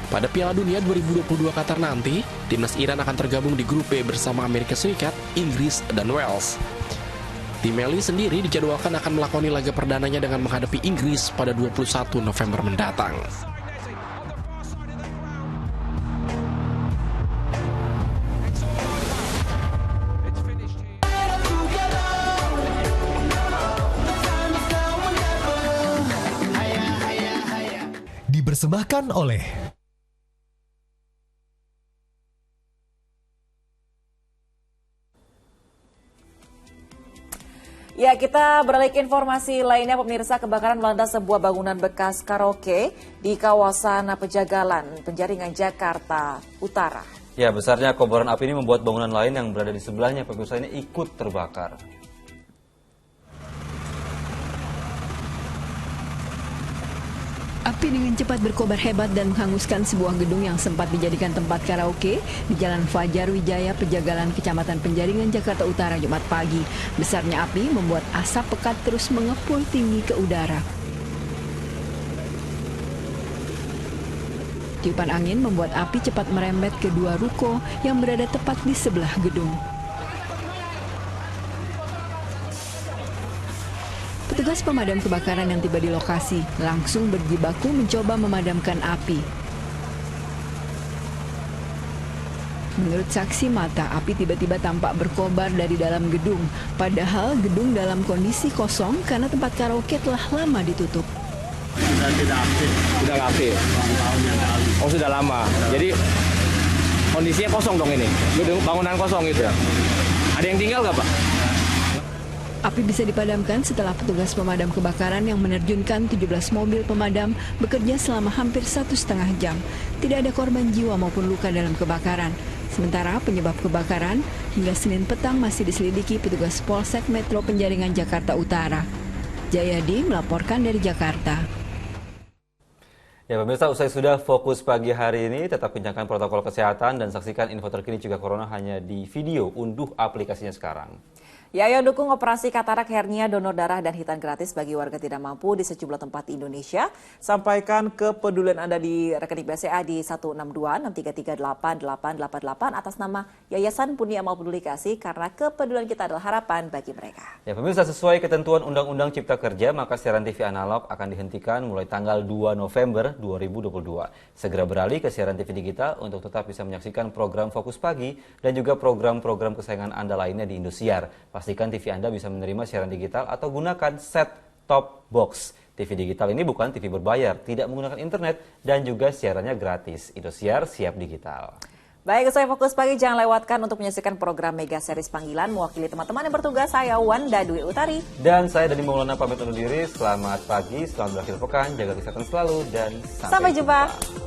Pada Piala Dunia 2022 Qatar nanti, timnas Iran akan tergabung di grup B bersama Amerika Serikat, Inggris, dan Wales. Tim Meli sendiri dijadwalkan akan melakoni laga perdananya dengan menghadapi Inggris pada 21 November mendatang. Dipersembahkan oleh Ya, kita beralih ke informasi lainnya, pemirsa. Kebakaran melanda sebuah bangunan bekas karaoke di kawasan Pejagalan, Penjaringan, Jakarta Utara. Ya, besarnya kobaran api ini membuat bangunan lain yang berada di sebelahnya, pemirsa, ini ikut terbakar. Api dengan cepat berkobar hebat dan menghanguskan sebuah gedung yang sempat dijadikan tempat karaoke di Jalan Fajar Wijaya, Pejagalan, Kecamatan Penjaringan, Jakarta Utara, Jumat pagi. Besarnya api membuat asap pekat terus mengepul tinggi ke udara. Tiupan angin membuat api cepat merembet ke dua ruko yang berada tepat di sebelah gedung. Petugas pemadam kebakaran yang tiba di lokasi langsung berjibaku mencoba memadamkan api. Menurut saksi mata, api tiba-tiba tampak berkobar dari dalam gedung. Padahal gedung dalam kondisi kosong karena tempat karaoke telah lama ditutup. Sudah tidak aktif. Sudah nggak aktif? Tahun yang lalu. Oh, sudah lama. Jadi kondisinya kosong dong ini? Gedung bangunan kosong gitu ya? Ada yang tinggal nggak, Pak? Api bisa dipadamkan setelah petugas pemadam kebakaran yang menerjunkan 17 mobil pemadam bekerja selama hampir 1,5 jam. Tidak ada korban jiwa maupun luka dalam kebakaran. Sementara penyebab kebakaran hingga Senin petang masih diselidiki petugas Polsek Metro Penjaringan, Jakarta Utara. Jayadi melaporkan dari Jakarta. Ya, pemirsa, usai sudah Fokus Pagi hari ini, tetap kencangkan protokol kesehatan dan saksikan info terkini juga corona hanya di video. Unduh aplikasinya sekarang. Ya, ayo dukung operasi katarak, hernia, donor darah, dan hitan gratis bagi warga tidak mampu di sejumlah tempat di Indonesia. Sampaikan kepedulian Anda di rekening BCA di 162-6338-888 atas nama Yayasan Pundi Amal Peduli Kasih, karena kepedulian kita adalah harapan bagi mereka. Ya, pemirsa, sesuai ketentuan Undang-Undang Cipta Kerja, maka siaran TV analog akan dihentikan mulai tanggal 2 November 2022. Segera beralih ke siaran TV digital untuk tetap bisa menyaksikan program Fokus Pagi dan juga program-program kesayangan Anda lainnya di Indosiar. Pastikan TV Anda bisa menerima siaran digital atau gunakan set-top box. TV digital ini bukan TV berbayar, tidak menggunakan internet, dan juga siarannya gratis. Indosiar siap digital. Baik, saya Fokus Pagi, jangan lewatkan untuk menyaksikan program Mega Series Panggilan. Mewakili teman-teman yang bertugas, saya Wanda Dwi Utari. Dan saya Dani Maulana pamit undur diri. Selamat pagi, selamat berakhir pekan, jaga kesehatan selalu, dan sampai jumpa.